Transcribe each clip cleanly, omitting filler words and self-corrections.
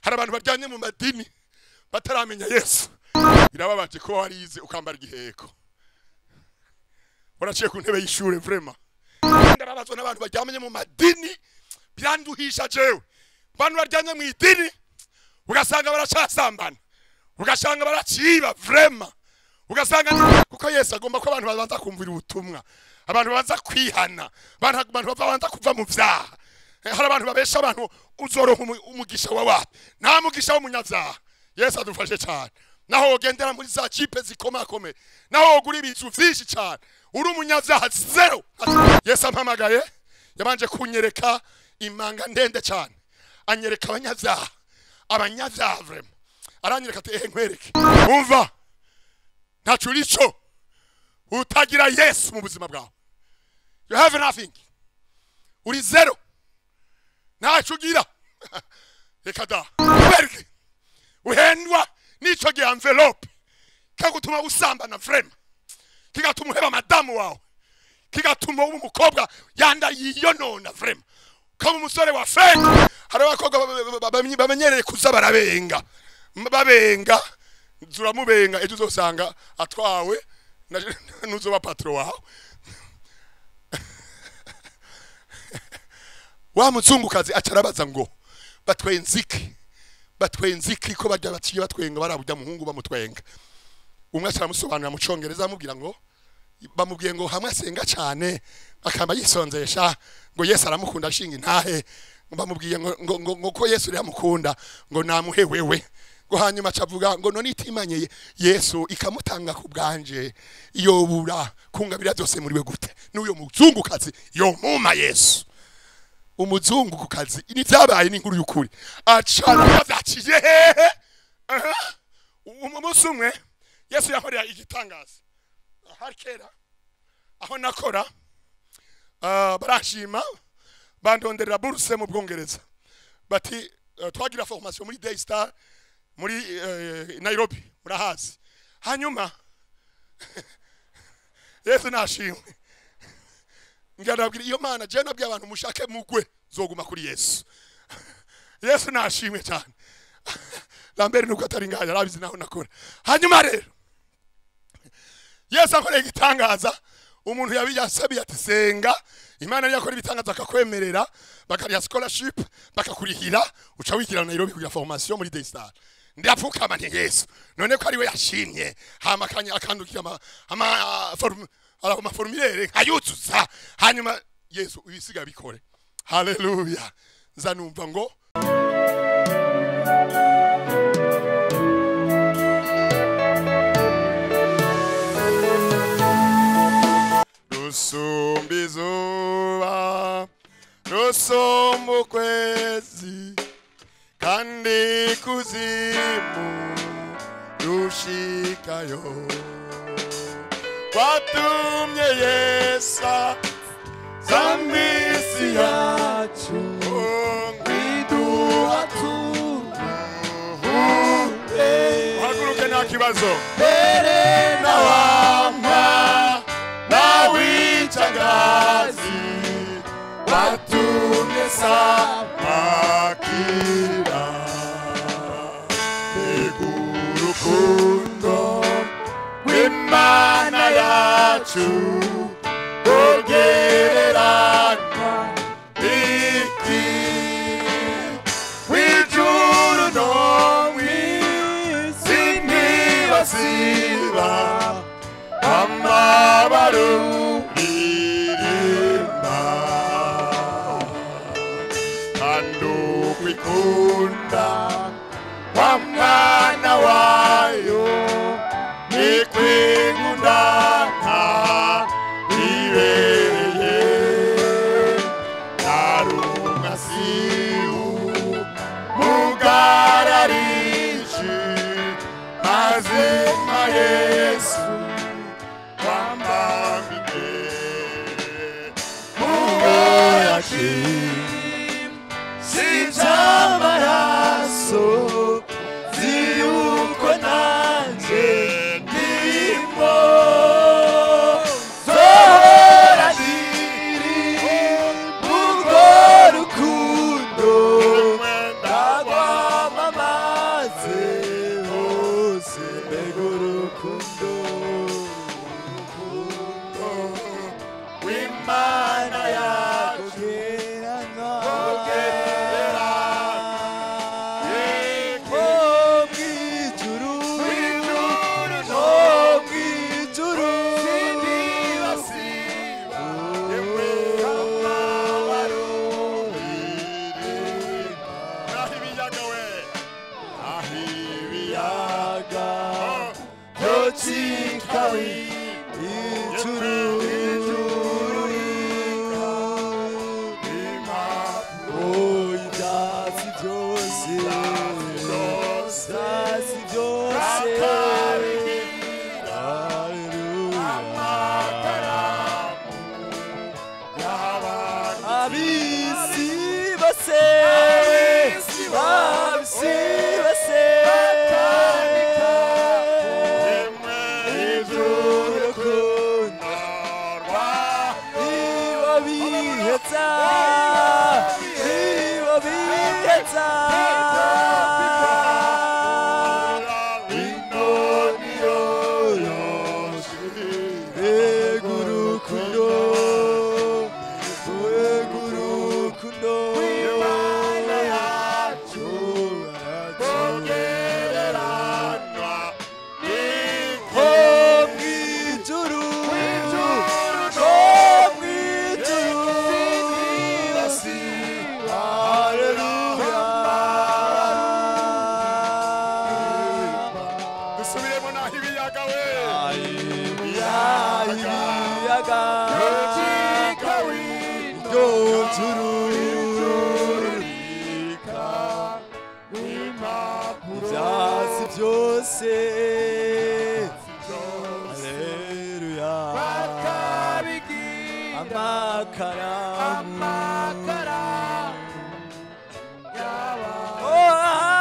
hari abantu baryanye mu madini bataramenya Yesu. Birababaje ko warize ukambara igiheko waraciye ku ntebe y'ishure vraiment. Ndababazwa n'abantu baryamye mu madini byanduhisha jewe. Abantu baryanye mu idini ugasanga baracasambana, ugasanga baraciba vraiment, ugasanga kuko Yesu agomba ko abantu babanza kumvira ubutumwa, abantu babanza kwihana, abantu babanza kuva mu vyaha. Hari abantu babesha abantu uzoronka umugisha wawe, nta mugisha w'umunyavyaha. Yesu adufashe cyane. Naho ugendera muri za kipe zikomakome, naho ugura ibintu vyinshi cyane, uri umunyavyaha zero. Yesu ampamagaye yabanje kunyereka imanga ndende cyane, anyereka abanyavyaha vraiment, aranyereka ati nkwereke umva ntacu rico utagira Yesu mu buzima bwawe. You have nothing, uri zero, ntacu ugira. Reka da wereke uhendwa nico gi envelope kagutuma usambana vraiment, kigatuma uheba madamu wawe, kigatuma ubu mukobwa yanda yiyonona vraiment, kama umusore wa fake. Hari abakobwa bamenyereye kuza barabenga zuramubenga, ejo uzosanga atwawe nuzoba patro wawe. Wa muzungukazi acarabaza ngo batwenziki ko bajya baciye batwenga barabujya muhungu bamutwenga. Umwe aramusobanura mu Congereza amubwira ngo bamubwiye ngo hamwe asenga cyane akaba yisonzesha ngo Yesu aramukunda ashinga intahe, bamubwiye ngo ko Yesu yamukunda ngo namuhe wewe, ngo hanyuma acavuga ngo none itimanye Yesu ikamutanga ku bwanje yobura kungabira byose muri we gute. N'uyo muzungukazi yo muma Yesu, umuzungu ku kazi ini byabaye n'inkuru y'ukuri acana byaciye hehe. Umunsi umwe Yesu yakorera igitangaza harkera aho nakora, barashima bandonderera buruse mu Bwongereza, bati twagira formation muri Daystar muri Nairobi murahazi. Hanyuma Yesu nashimwe ngarabwira iyo Mana je nabyo abantu mushake mugwe zoguma kuri Yesu. Yesu nashimwe cyane. Lambert nuko atari ngaya rabizi naho nakora. Hanyuma rero Yesu akoreye igitangaza, umuntu yabiyasabiye ati senga, Imana yakora ibitangaza akakwemerera, bakariya scholarship bakakurihira, uca wigira Nairobi kugira formation muri Daystar. Ndapfukama nti Yesu none ko ari we yashimye, hama kanya akandukira ama formulaire ayuzuza, hanyuma Yesu ubisiga bikore. Haleluya. Nzanumva ngo rusumbizuba rusumbu kwezi kandi kuzimu rushikayo, watumye Yesu zambisi yacu ngwiduha tuvuge. Haguruke nta kibazo mbere na wampa na wicagazi, watumye samakira urukundo rw'Imana yacu ugereranywa iki w'ijuru no mw'isi ntibasiba amabaro uririmba, kandi ukwikunda wa mwana wayo nikwikunda nta ibereye, narumasiu mugararishi mazima Yesu wambambike mugoyaki sijamaraso ziyuko nanje ndimo zohora diri mugo rukundo ndagwamama chikawi ijuru oh ibyatsi byose ibyatsi byose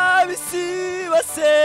abisi bose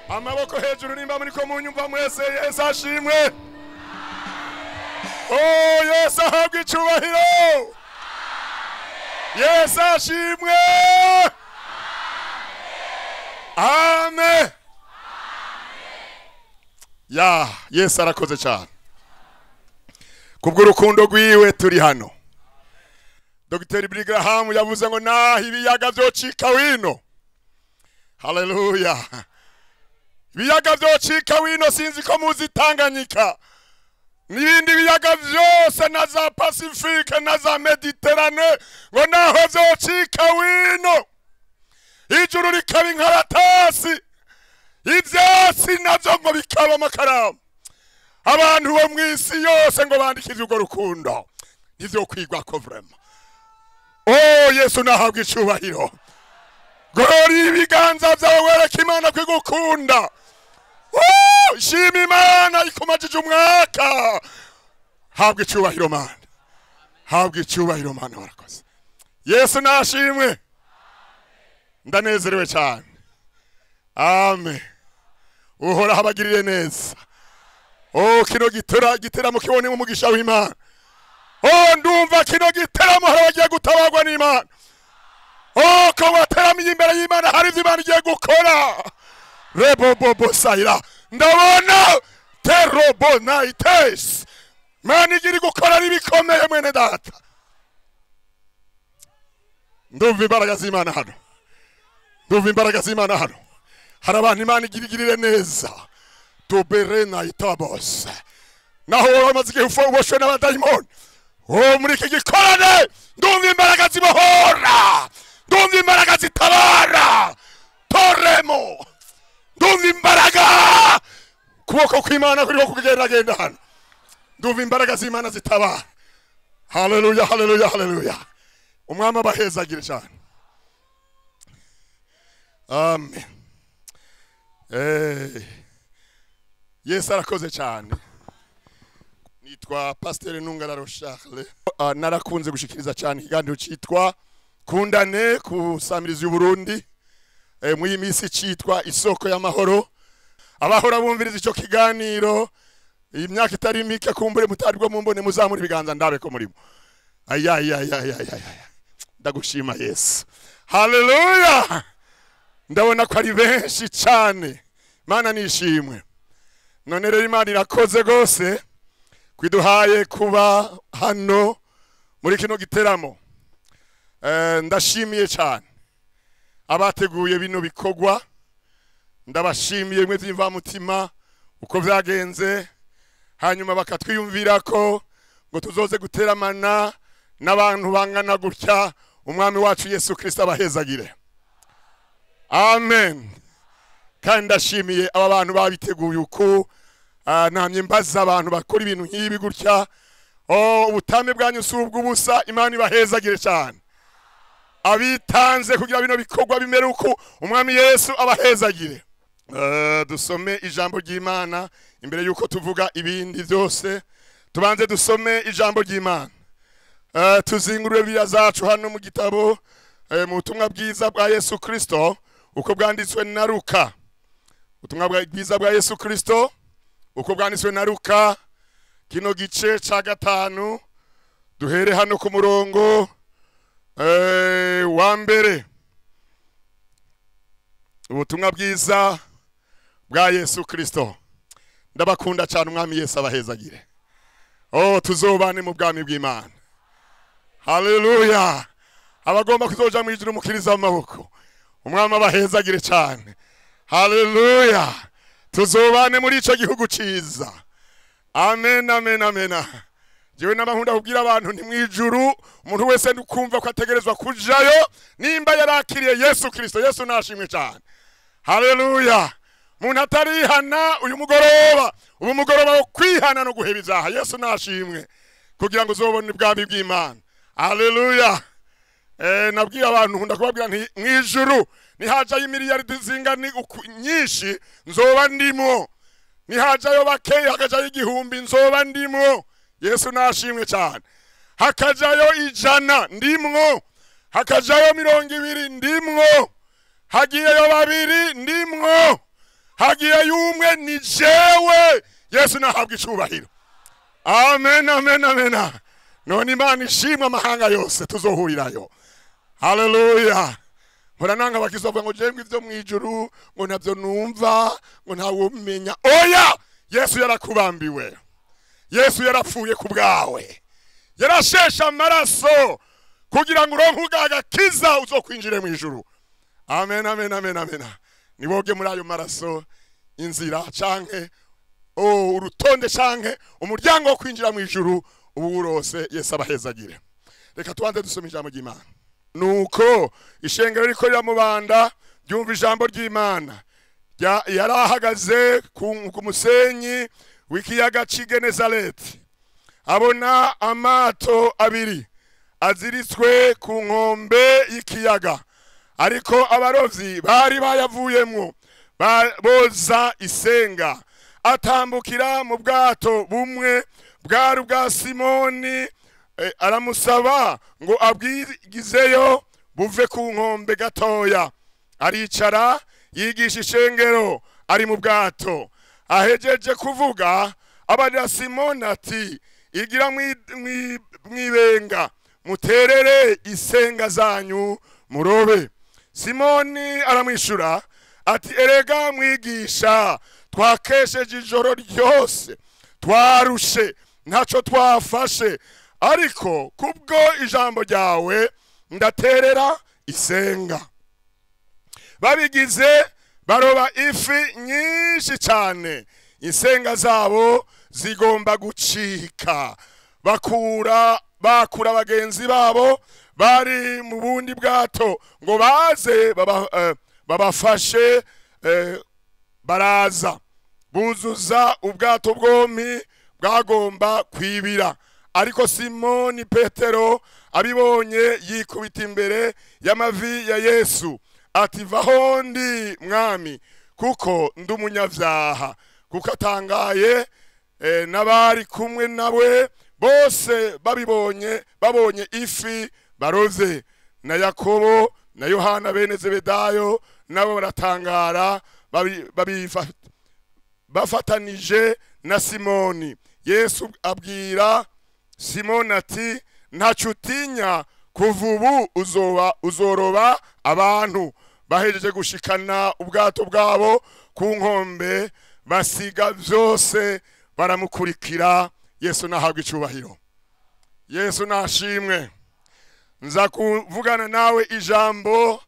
amaboko hejuru nimba muri ko munyumva mwese Yesu ashimwe oh Yesu ahabwe icyubahiro Yesu ashimwe amen ya Yesu arakoze cyane kubw'urukundo rwiwe turi hano Dr. Billy Graham yavuze ngo naho ibiyaga byocika wino haleluya ibiyaga byocika wino sinzi ko muzi Tanganyika n'ibindi biyaga byose na za Pacifique na za Mediterane ngo naho byocika wino ijuru rikaba inkaratasi ibyatsi nabyo ngo bikaba amakaramu abantu bo mu isi yose ngo bandikije urwo rukundo nivyo kwigwa ko vrema oh Yesu nahabwe icyubahiro gori ibiganza byawe wereka Imana kwigukunda shima Imana ikumajije umwaka habwe icyubahiro Mana habwe icyubahiro Mana warakoze Yesu nashimwe ndanezerewe cyane amen uhora habagirire neza oh kino giteramo kibone mu mugisha w'Imana oh ndumva kino giteramo haragiye gutabagwa n'Imana oh ko wateramiye imbere y'Imana hari Imana igiye gukora rebobobo sayira ndabona terobonaites Mana igiri gukora ribikomeye mwene data ndumva imbaraga z'Imana hano ndumva imbaraga z'Imana hano hari abantu Imana igirigirire neza tuberena itabose naho wamaze igihe uboshwe n'abadayimoni oh muri iki gikorane ndumva imbaraga zibohora ndumva imbaraga zitabara toremo kw'Imana kuriho kugendagenda hano. Ndumva imbaraga z'Imana zitabara. Haleluya, haleluya, haleluya. Umwami abahezagire cyane. Amen. Yesu arakoze cyane. Nitwa Pasteur Ntungararo Charles. Narakunze gushikiriza cyane ikiganiro cyitwa Kundane ku Samirizi y'Uburundi. Mu yimisi cyitwa Isoko y'Amahoro. Abahora bumviriza ico kiganiro imyaka itari mike kumbure mutaribwo mumbone muzamura ibiganza ndabe ko murimo. Ndagushima Yesu. Haleluya. Ndabona ko ari benshi cyane. Mana nishimwe. None rero Imana irakoze gose kwiduhaye kuba hano muri kino giteramo. Ndashimiye cyane abateguye bino bikogwa. Ndabashimiye mwe byimva mutima uko byagenze, hanyuma bakatwiyumvira ko ngo tuzoze guteramana n'abantu bangana gutya. Umwami wacu Yesu Kristo abahezagire. Amen. Kandi ndashimiye aba bantu babiteguye uko namye mbaza abantu bakora ibintu nk'ibi gutya. Ubutame bwanyu subw'ubusa. Imana ibahezagire cyane. Abitanze kugira bino bikogwa bimere uko umwami Yesu abahezagire. Dusome ijambo ry'Imana imbere yuko tuvuga ibindi byose. Tubanze dusome ijambo ry'Imana. Tuzingurure Bibiliya zacu hano mu gitabo mu butumwa bwiza bwa Yesu Kristo uko bwanditswe na Luka. Ubutumwa bwiza bwa Yesu Kristo uko bwanditswe na Luka, kino gice ca 5 duhere hano ku murongo wa mbere. Ubutumwa bwiza bwa Yesu Kristo. Ndabakunda cyane umwami Yesu abahezagire. Tuzobane mu bwami bw'Imana. Haleluya. Abagomba kuzoja mu ijuru mukiriza amaboko. Umwami abahezagire cyane. Haleluya. Tuzobane muri ico gihugu ciza. Amen, amen, amen. Jewe n'abahunda kubwira abantu nti mwijuru umuntu wese ndukumva ko ategerezwa kujayo nimba yarakiriye Yesu Kristo. Yesu nashimwe cyane. Haleluya. Muntu atarihana uyu mugoroba, ubu mugoroba wo kwihana no guheba izaha. Yesu nashimwe kugira ngo uzobone ubwami bw'Imana. Haleluya. Nabwira abantu nkunda kubabwira nti mwijuru nihaja y'imiliyaridi zingana nyinshi nzoba ndimo. Nihajayo bakeya hakajayo igihumbi nzoba ndimo. Yesu nashimwe cyane. Hakajayo 100 ndimwo. Hakajayo 20 ndimwo. Hagiyeyo 2 ndimwo. Hagiyeyo 1 ni jewe. Yesu nahabwa icubahiro. Amen, amen, amen. None Imana ishimwe amahanga yose tuzohurirayo. Haleluya. Murananga bakizovuga ngo jemwe ivyo mwijuru ngo navyo numva ngo ntawe umenya. Oya, Yesu yarakubambiwe. Yesu yarapfuye ku bwawe. Yarashesha amaraso kugira ngo uronke ugagakiza uzokwinjire mu ijuru. Amen, amen, amen, amen. Niboge muri ayo maraso inzira canke urutonde canke umuryango wo kwinjira mu ijuru ubu urose. Yesu abahezagire. Reka tubanze dusome ijambo ry'Imana. Nuko ishengero riko riramubanda byumva ijambo ry'Imana. Yarahagaze ku musenyi w'ikiyaga cy'Igenezareti. Abona amato abiri aziritswe ku nkombe y'ikiyaga, ariko abarovyi bari bayavuyemwo boza isenga. Atambukira mu bwato bumwe bwari bwa Simoni, aramusaba ngo abwigizeyo buve ku nkombe gatoya. Aricara yigisha ishengero ari mu bwato. Ahejeje kuvuga abadira Simoni ati igira mwibenga muterere isenga zanyu murobe. Simoni aramwishura ati erega mwigisha twakesheje ijoro ryose twarushe ntaco twafashe, ariko kubwo ijambo ryawe ndaterera isenga. Babigize baroba ifi nyinshi cyane, isenga zabo zigomba gucika. Bakura bagenzi babo bari mu bundi bwato ngo baze babafashe. Baraza buzuza ubwato bwompi bwagomba kwibira. Ariko Simoni Petero abibonye yikubita imbere y'amavi ya Yesu ati vaho ndi mwami, kuko ndi umunyavyaha. Kuko atangaye n'abari kumwe nawe bose babonye ifi baroze. Na Yakobo na Yohana bene Zebedayo nabo baratangara bafatanije na Simoni. Yesu abwira Simoni ati ntaco utinya, kuva ubu uzoroba abantu. Bahejeje gushikana ubwato bwabo ku nkombe, basiga vyose baramukurikira. Yesu nahabwa icubahiro. Yesu nashimwe. Nza kuvugana nawe ijambo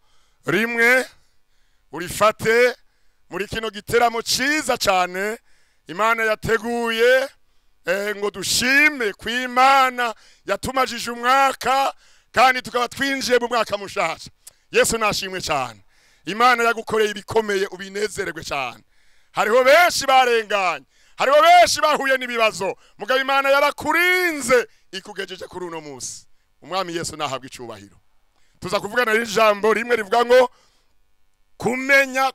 rimwe urifate muri kino giteramo ciza cyane Imana yateguye, ngo dushime kw'Imana yatumajije umwaka kandi tukaba twinjiye mu mwaka mushasha. Yesu nashimwe cyane. Imana yagukoreye ibikomeye, ubinezererwe cyane. Hariho benshi barenganye, hariho benshi bahuye n'ibibazo, mugabo Imana yarakurinze ikugejeje kuri uno munsi. Umwami Yesu nahabwa icubahiro. Tuza kuvugana n'ijambo rimwe rivuga ngo kumenya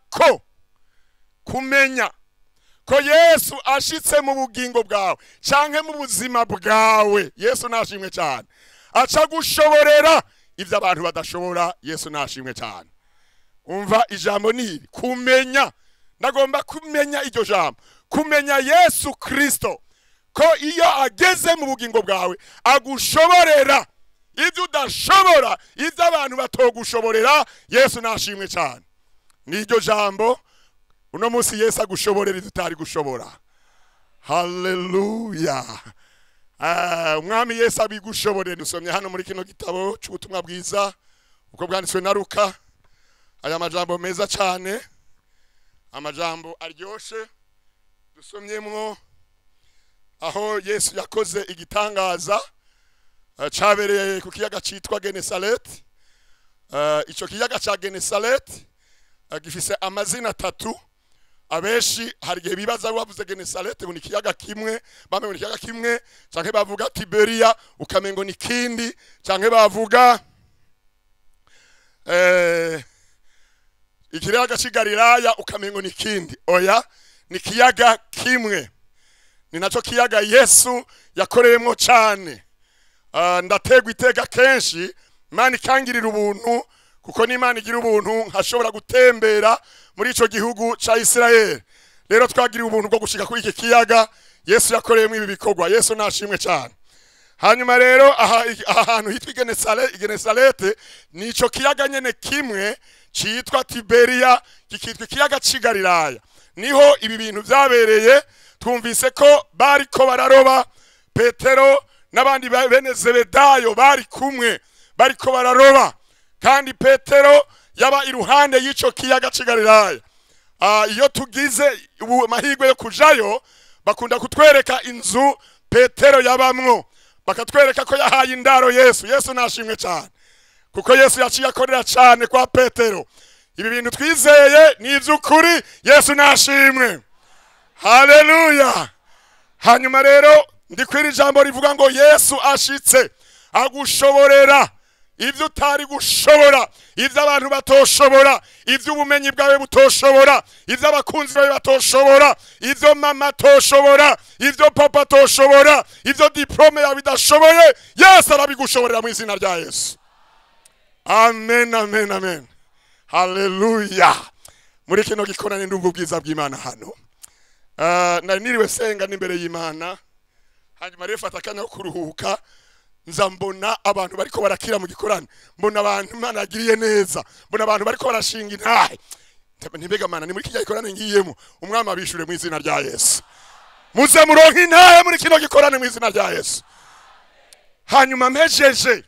ko Yesu ashitse mu bugingo bwawe canke mu buzima bwawe. Yesu nashimwe cyane. Aca gushoborera ivyo abantu badashobora. Yesu nashimwe cyane. Umva ijambo ni kumenya. Ndagomba kumenya iryo jambo, kumenya Yesu Kristo, ko iyo ageze mu bugingo bwawe agushoborera ivyo udashobora, ivyo abantu batogushoborera. Yesu nashimwe cyane. Niryo jambo uno munsi Yesu agushoborera ivyo utari gushobora. Haleluya. Umwami Yesu abigushoborera. Dusomye hano muri kino gitabo cy'ubutumwa bwiza uko bwanditswe na Luka. Aya majambo meza cyane, amajambo aryoshe. Dusomyemwo aho Yesu yakoze igitangaza cabereye ku kiyaga citwa Genesareti. Ico kiyaga ca Genesareti gifise amazina 3. Abeshi hari gihe bibaza bavuze Genesareti ni kiyaga kimwe, bamwe ni kiyaga kimwe, canke bavuga Tiberia ukamengo ni kindi, canke bavuga ikiyaga cy'Galilaya ukamengo ni kindi. Oya, ni kiyaga kimwe. Ni naco kiyaga Yesu yakoreyemo cyane. Ndategwa iteka kenshi Imana ikangirira ubuntu, kuko n'Imana igira ubuntu nkashobora gutembera muri ico gihugu ca Israel. Rero twagiriye ubuntu bwo gushika kuri iki kiyaga Yesu yakoreyemo ibi bikorwa. Yesu nashimwe cyane. Hanyuma rero aha hantu hitwa Genesareti ni ico kiyaga nyene kimwe citwa Tiberia, kikitwa ikiyaga cy'Galilaya. Niho ibi bintu vyabereye. Twumvise ko bariko bararoba, Petero n'abandi bene Zebedayo bari kumwe bariko bararoba, kandi Petero yaba iruhande y'ico kiyaga cy'Galilaya. Iyo tugize amahirwe yo kujayo, bakunda kutwereka inzu Petero yabamwo, bakatwereka ko yahaye indaro Yesu. Yesu nashimwe cyane, kuko Yesu yaciye akorera cyane kwa Petero. Ibi bintu twizeye ni ivy'ukuri. Yesu nashimwe. Haleluya. Hanyuma rero ndikwira ijambo rivuga ngo Yesu ashitse agushoborera ivyo utari gushobora, ivyo abantu batoshobora, ivyo ubumenyi bwawe butoshobora, ivyo abakunzi bawe batoshobora, ivyo mama toshobora, ivyo papa toshobora, ivyo diplome yawe bidashoboye. Yesu arabigushoborera mu izina rya Yesu. Amen, amen, amen. Haleluya. Muri kino gikorane ndumva ubwiza bw'Imana hano. Niriwe senga n'imbere y'Imana, hanyuma rero fata akanya ko kuruhuka, nza mbona abantu bariko barakira mu gikorane, mbona abantu Imana yagiriye neza, mbona abantu bariko barashinga intahe. Ntibega Mana, ni muri kijya gikorane ngiyemo, umwami abishure mu izina rya Yesu. Muze muronke intahe muri kino gikorane mu izina rya Yesu. Hanyuma mpejeje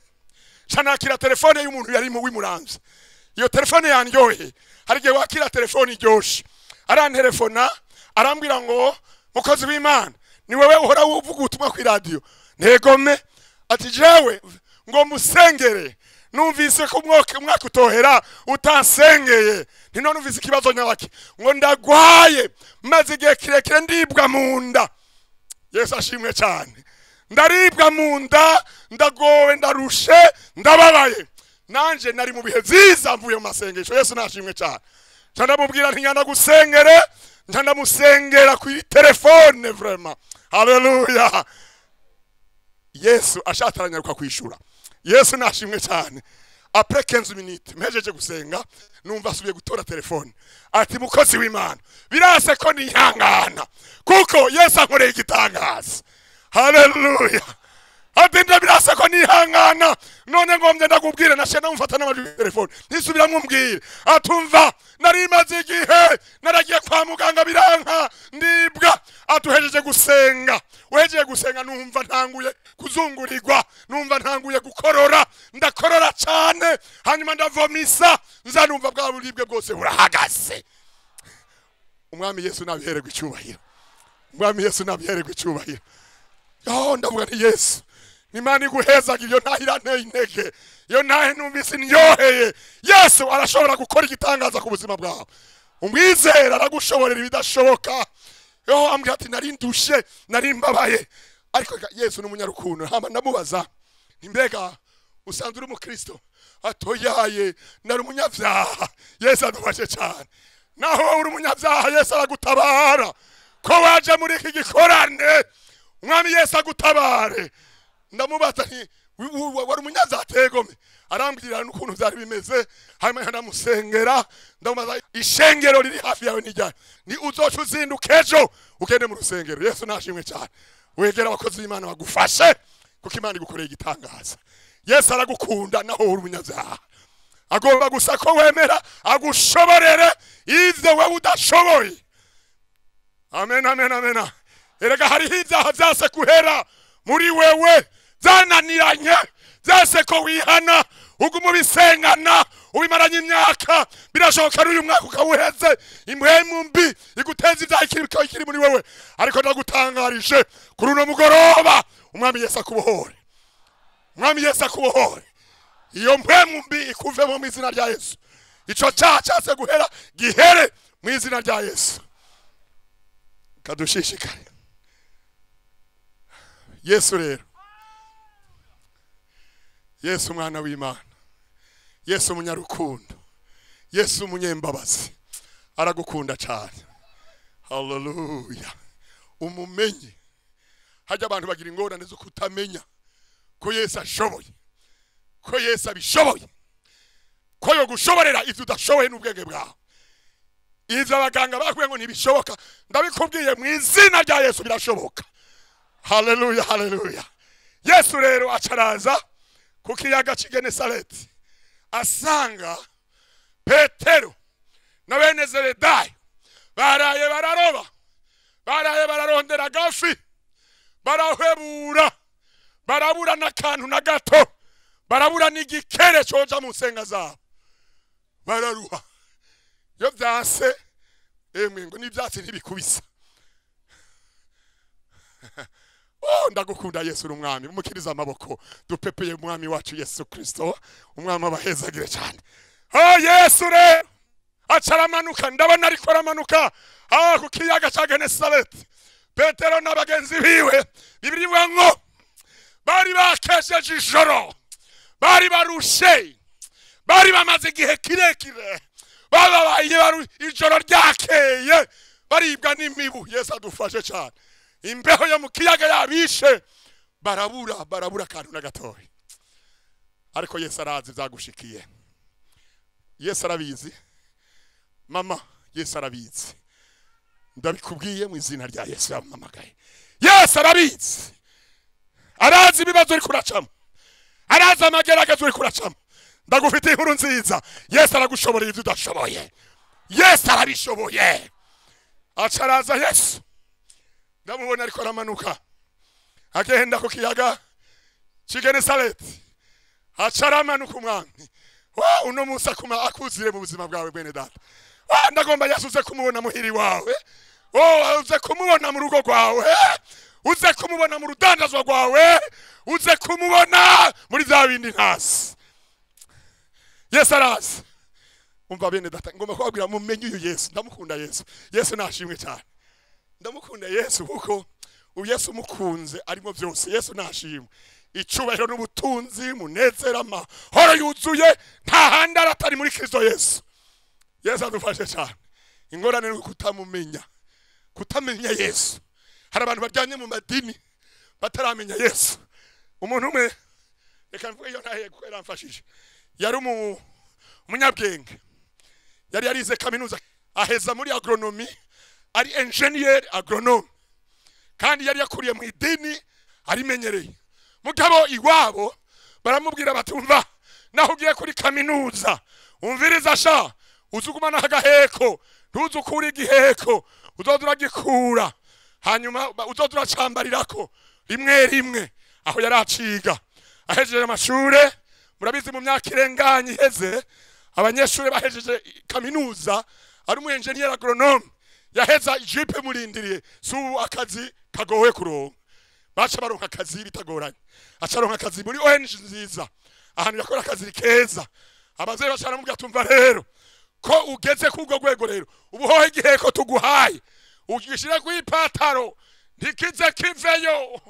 canakira telefone y'umuntu yari mu wimuranze. Iyo telefone yanyohe, hari gihe wakira telefone iryoshe, arantelefona arambwira ngo mukozi w'Imana, ni wewe uhora uvuga ubutumwa ku radio. Negome ati jewe ngo musengere numvise ko umwaka utohera utansengeye nino numvise ikibazo nyabaki ngo ndagwaye maze igihe kirekire ndibwa mu nda. Yesu ashimwe cyane. Ndaribwa mu nda, ndagowe, ndarushe, ndababaye. Nanje nari mu bihe byiza mvuye mu masengesho. Yesu nashimwe cyane. Ndamubwira nti nyana gusengere, ndamusengera kuri telefone vraiment. Haleluya. Yesu ashataranya kwa kwishura. Yesu nashimwe cyane. Après 15 minutes mpejeje gusenga numva asubiye gutora telefone ati mukozi w'Imana birase ko nihangana kuko Yesu ankoreye igitangaza. Haleluya. Adinda birase ko nihangana none ngombye ndakubwire nashe namufata n'amajwi telefone nisubira mwumbwire atumva nari maze igihe naragiye kwa muganga biranka ndibwa atuhejeje gusenga. Wejeje gusenga numva ntanguye kuzungurirwa, numva ntanguye gukorora, ndakorora cyane, hanyuma ndavomisa, nza numva bwa buribwe bwose burahagaze. Umwami Yesu nabihererwa icyubahiro. Umwami Yesu nabihererwa icyubahiro. Yo ndavuga nti Yesu Imana iguhezaga iyo ntahiranteye intege, iyo ntahe numvise nyoheye. Yesu arashobora gukora igitangaza ku buzima bwawe. Umwizera aragushoborera ibidashoboka. Yo ambwira ati nari ndushe, nari mbabaye, ariko Yesu n'umunyarukundo. Hama ndamubaza imbega usanzwe uri umukristo? Atoyaye nari umunyabyaha. Yesu adufashe cyane. Naho uri umunyabyaha Yesu aragutabara. Ko waje muri iki gikorane Umwami Yesu agutabare. Ndamubaza nti wari umunyazategome, arambwira n'ukuntu byari bimeze, hanyuma ndamusengera. Ndamubaza ishengero riri hafi yawe nijya ni uzoca uzinduka ejo ugende mu rusengero. Yesu nashimwe cyane. Wegera abakozi b'Imana bagufashe kuko Imana igukoreye igitangaza. Yesu aragukunda naho uri umunyazaha. Agomba gusa ko wemera agushoborere ivyo wewe udashoboye. Amen amen amen. Erega hari ibyaha byase kuhera muri wewe zananiranye, byase ko wihana uguma bisengana ubimaranye imyaka, birashoboka uyu mwaka ukawuheze impwemu mbi iguteza ibyaha kiri muri wewe. Ariko ndagutangarije kuri uno mugoroba Umwami Yesu akubohore. Umwami Yesu akubohore. Iyo mpwemu mbi ikuvemo mu izina rya Yesu. Ico cyase guhera gihere mu izina rya Yesu. Kadushishikare. Yesu rero, Yesu mwana w'Imana, Yesu munyarukundo, Yesu munyembabazi, aragukunda cyane. Haleluya. Umumenye. Hajya abantu bagira ingorane zo kutamenya ko Yesu ashoboye, ko Yesu abishoboye, ko yo gushoborera ivyo udashoboye n'ubwenge bwawe. Ivyo abaganga bakubwiye ngo ntibishoboka, ndabikubwiye mu izina rya Yesu birashoboka. Haleluya haleluya. Yesu rero acaraza ku kiyaga cy'Genesareti, asanga Petero na bene Zebedayo baraye bararoba, baraye bararondera gafi, barahebura, barabura n'akantu na gato, barabura n'igikere coja mu nsenga zabo, bararuha. Yo byase emwe ngo n'ibyatsi ntibikubisa. Oh ndagukunda Yesu n'umwami. Umukiriza amaboko dupepeye umwami wacu Yesu Kristo, umwami abahezagire cyane. Oh Yesu re acaramanuka, ndabona ariko aramanuka ku kiyaga cya Genesareti. Petero n'abagenzi biwe bibiri ngo bari bakesheje ijoro, bari barushe, bari bamaze igihe kirekire, bababaye ijoro ryakeye, baribwa n'imibu. Yesu adufashe cyane. Imbeho yo mu kiyaga yabishe, barabura akantu na gatoya. Ariko Yesu arazi byagushikiye. Yesu arabizi mama, Yesu arabizi. Ndabikubwiye mu izina rya Yesu yamamagaye. Yesu arabizi, arazi ibibazo uri kuracamo, arazi amagerageza uri kuracamo. Ndagufitiye inkuru nziza. Yesu aragushoborera ibyo udashoboye. Yesu arabishoboye. Acaraza Yesu, ndamubona ariko aramanuka agenda ku kiyaga cy'Genesareti, acaramanuka umwami. Uno munsi akuzire mu buzima bwawe bwene data. Ndagomba Yesu uze kumubona muhiri wawe, uze kumubona mu rugo rwawe, uze kumubona mu rudandazwa rwawe, uze kumubona muri bya bindi ntasi. Yesu arazi. Umva bene data ngomba kubabwira mumenye uyu Yesu. Ndamukunda Yesu. Yesu nashimwe cyane. Ndamukunda Yesu kuko Yesu mukunze arimo byose. Yesu nashimwe. Icubahiro n'ubutunzi munezera amahoro yuzuye nta handi aratari muri Kristo Yesu. Yesu adufashe cyane. Ingorane ni kutamumenya. Kutamenya Yesu. Hari abantu bajyanye mu madini bataramenya Yesu. Umuntu umwe reka mvuge iyo ntahe kwera mfashije. Yari umunyabwenge. Yari yarize kaminuza aheza muri agronomy, ari engineer agronome. Kandi yari yakuriye mu idini arimenyereye. Mugabo iwabo baramubwira batumva naho ugiye kuri kaminuza umviriza sha uzugumana hagaheko ntuzukura igiheko uzodura gikura hanyuma uzodura cambarirako rimwe rimwe aho yaraciga ahejeje amashure. Murabizi mu myaka irenganye iheze abanyeshure bahejeje kaminuza ari mu engineer agronome yaheza ijipe murindiriye su akazi kagowe kuronka. Bacha baronka akazi bitagoranye. Acaronka akazi muri ONG nziza. Ahantu yakora akazi keza. Abazee bashara mubwira tumva rero ko ugeze kugo gwego rero ubuhohe igiheko tuguhaye ugishire kwipataro ntikize kiveyo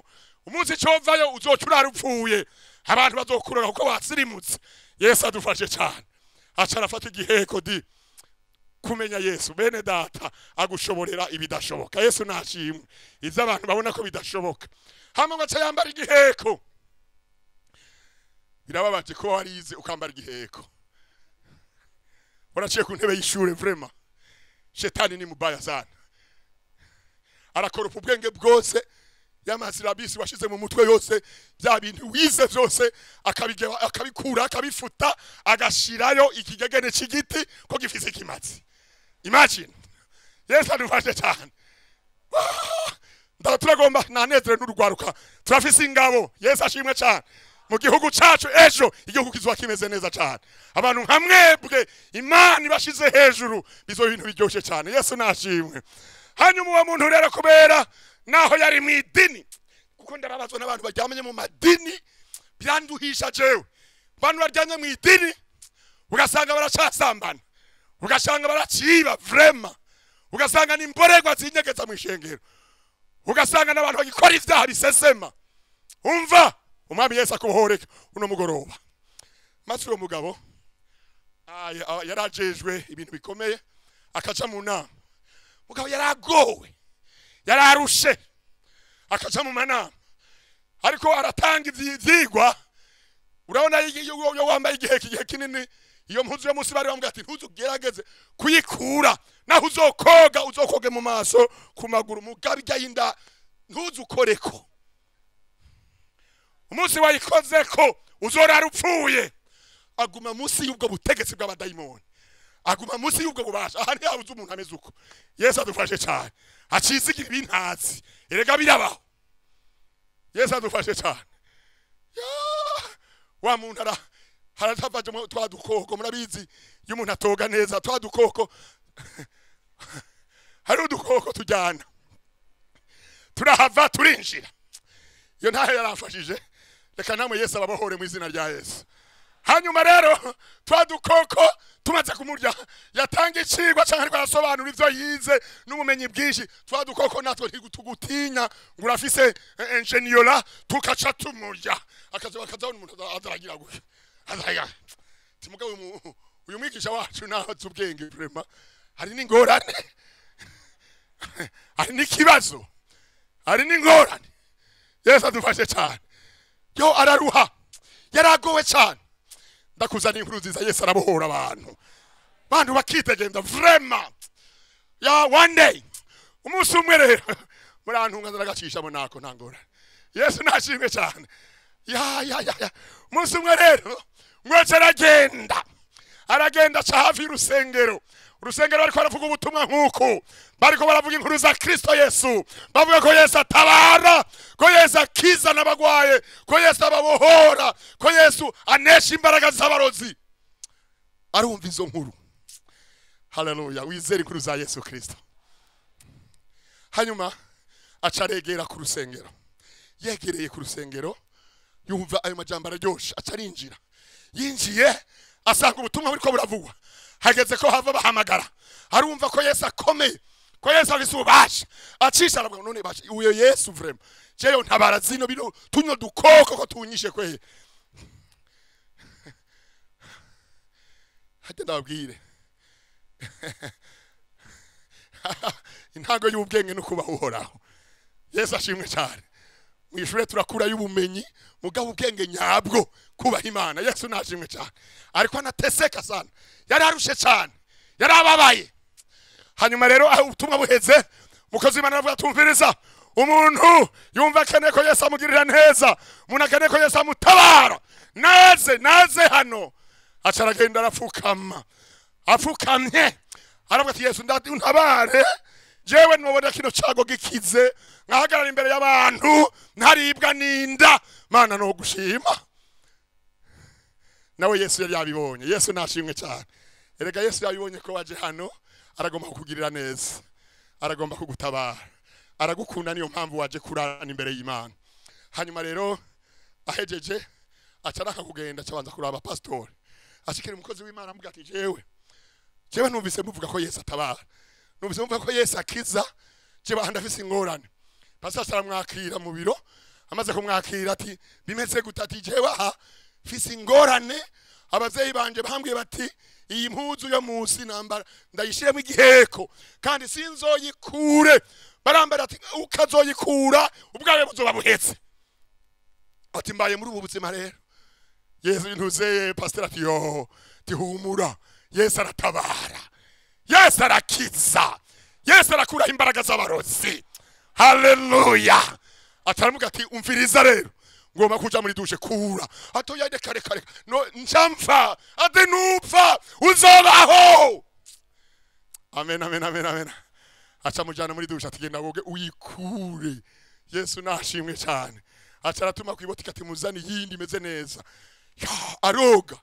umunsi covayo uzocurara upfuye abantu bazokurora kuko wasirimutse. Yesu adufashe cyane. Acara afata igiheko di kumenya Yesu bene data agushoborera ibidashoboka. Yesu nashimwe. Iza abantu babona ko bidashoboka hama ngo cyambara igiheko. Birababaje ko warize ukambara igiheko. Waraciye ku ntebe y'ishure vraiment. Shetani ni mubaya sana. Arakoropa ubwenge bwose y'amazirabisi washize mu mutwe yose bya bintu wize byose akabikura akabifuta agashirayo ikigegene cy'igiti ko gifise kimazi. Imagine. Yesu adufashe cyane. Turagomba nanezere n'urugwaruka turafise ingabo. Yesu ashimwe cyane. Mu gihugu cyacu ejo igihugu kizwa kimeze neza cyane. Abantu nkamwebwe Imana ibashize hejuru bizo ibintu biryoshe cyane. Yesu nashimwe. Hanyuma uwo muntu rero kubera naho yari mu idini kuko ndarabazwa n'abantu bajyamenye mu madini byanduhisha jewe. Abantu baryanye mu idini ugasanga baracasambana. Ugasanga baraciba vraiment. Ugasanga nimboregwa zinyegeza mu ishengero. Ugasanga n'abantu bagikora ivyaha bisesema. Umva umwami Yesu akuhoreka uno mugoroba. Maze uwo mugabo yarajejwe ibintu bikomeye akaca mu nama. Mugabo yaragowe yararushe akaca mu manama ariko aratanga ivyigwa. Urabona yo wambaye igihe kinini iyo mpuzu yo musi bari bambwira ati ntuzugerageze kuyikura naho uzokoge mu maso ku maguru mugabijya yinda ntuzukoreko. Umunsi wayikozeko uzorara upfuye. Aguma musi y'ubwo butegetsi bw'abadayimoni. Aguma musi y'ubwo bubasha. Aha ntiyabuze umuntu ameze uko. Yesu adufashe cyane. Acizigira ibintazi. Erega birabaho. Yesu adufashe cyane. Wa muntu haratavaje mu twadukoko murabizi iyo umuntu atoga neza twadukoko hari udukoko tujyana turahava turinjira. Iyo ntahe yarafashije reka namwe Yesu ababohore mu izina rya Yesu. Hanyuma rero twadukoko tumaze kumurya yatanga icigwa cyangwa kwasobanura ivyo yize n'ubumenyi bwinshi. Twadukoko natwe ntigutugutinya ngurafise engineer tukaca tumurya akaza umuntu azaragira gutya azaya timuga uyu mwigisha wacu nazo ubwenge vraiment hari n'ingorane hari n'ikibazo hari n'ingorane. Yesu adufashe cyane. Yo araruha yaragowe cyane. Ndakuzana inkuru nziza Yesu arabohora abantu bakitegenda vraiment. Ya one day umunsi umwe rero murantunga ndagacisha mo nako ntangora. Yesu nashimwe cyane. Ya umunsi umwe rero mwese aragenda hafi y'urusengero. Urusengero bariko baravuga ubutumwa nkuko bariko baravuga inkuru za Kristo Yesu. Bavuga ko Yesu atabara, ko Yesu akiza n'abagwaye, ko Yesu ababohora, ko Yesu anesha imbaraga z'abarozi. Arumva izo nkuru. Haleluya. Wizere inkuru za Yesu Kristo. Hanyuma acaregera ku rusengero. Yegereye ku rusengero yumva ayo majambo araryoshe acarinjira. Yinjiye asanga ubutumwa buriko buravugwa, hageze ko hava bahamagara, arumva ko Yesu akomeye, ko Yesu afise ububasha, acisha aravuga none basha uyo Yesu vraiment jeyo ntabara zino bino tunyo dukoko ko tunyishe kwe. Hajya ndabwire intango y'ubwenge no kuba uhoraho. Yesu ashimwe cyane. Mwishure turakura y'ubumenyi mugabo ubwenge nyabwo kuba Imana. Yesu nashimwe cyane. Ariko anateseka sana, yari arushe cyane, yari ababaye. Hanyuma rero ubutumwa buheze, mukozi Imana aravuga tumviriza, umuntu yumva kene ko Yesu amugirira neza, umuntu akene ko Yesu amutabara, naze hano. Acaragenda arapfukama, apfukamye aravuga ati Yesu untabare, jewe nobona kino cago gikize, nkahagarara imbere y'abantu ntaribwa ninda, Mana no gushima. Nawe Yesu yari yabibonye. Yesu nashimwe cyane. Erega Yesu yabibonye ko waje hano, aragomba kukugirira neza, aragomba kugutabara, aragukunda, niyo mpamvu waje kurana imbere y'Imana. Hanyuma rero ahejeje acaraka kugenda, cabanza kuraba pastor, ashikira umukozi w'Imana amuga ati jewe numvise muvuga ko Yesu atabara, numvise muvuga ko Yesu akiza, jewe ndafise ingorane. Pastor aramwakira mu biro, amaze kumwakira ati bimeze gutati, jewe aha fise ingorane, abazeyi banje bambwiye bati iyi mpuzu yo musi nambara ndayishiremo igiheko kandi sinzoyikure, barambara ati ukazoyikura ubwawe buzoba buhetse. Ati mbaye muri ubu buzima rero. Yesu intuze pastor ati yo tihumura, Yesu aratabara, Yesu arakiza, Yesu arakura imbaraga z'abarozi. Haleluya. Ataramuga ati umviriza rero, ngoma kuja muri dushe kura. Ato yade kare no ncamfa ade nupfa uzobaho. Amen. Acha mujana muri dushe atigenda goge uyikure. Yesu nashimwe cyane. Acha aratuma kwibotika ati muzani yindi imeze neza. Ya aroga.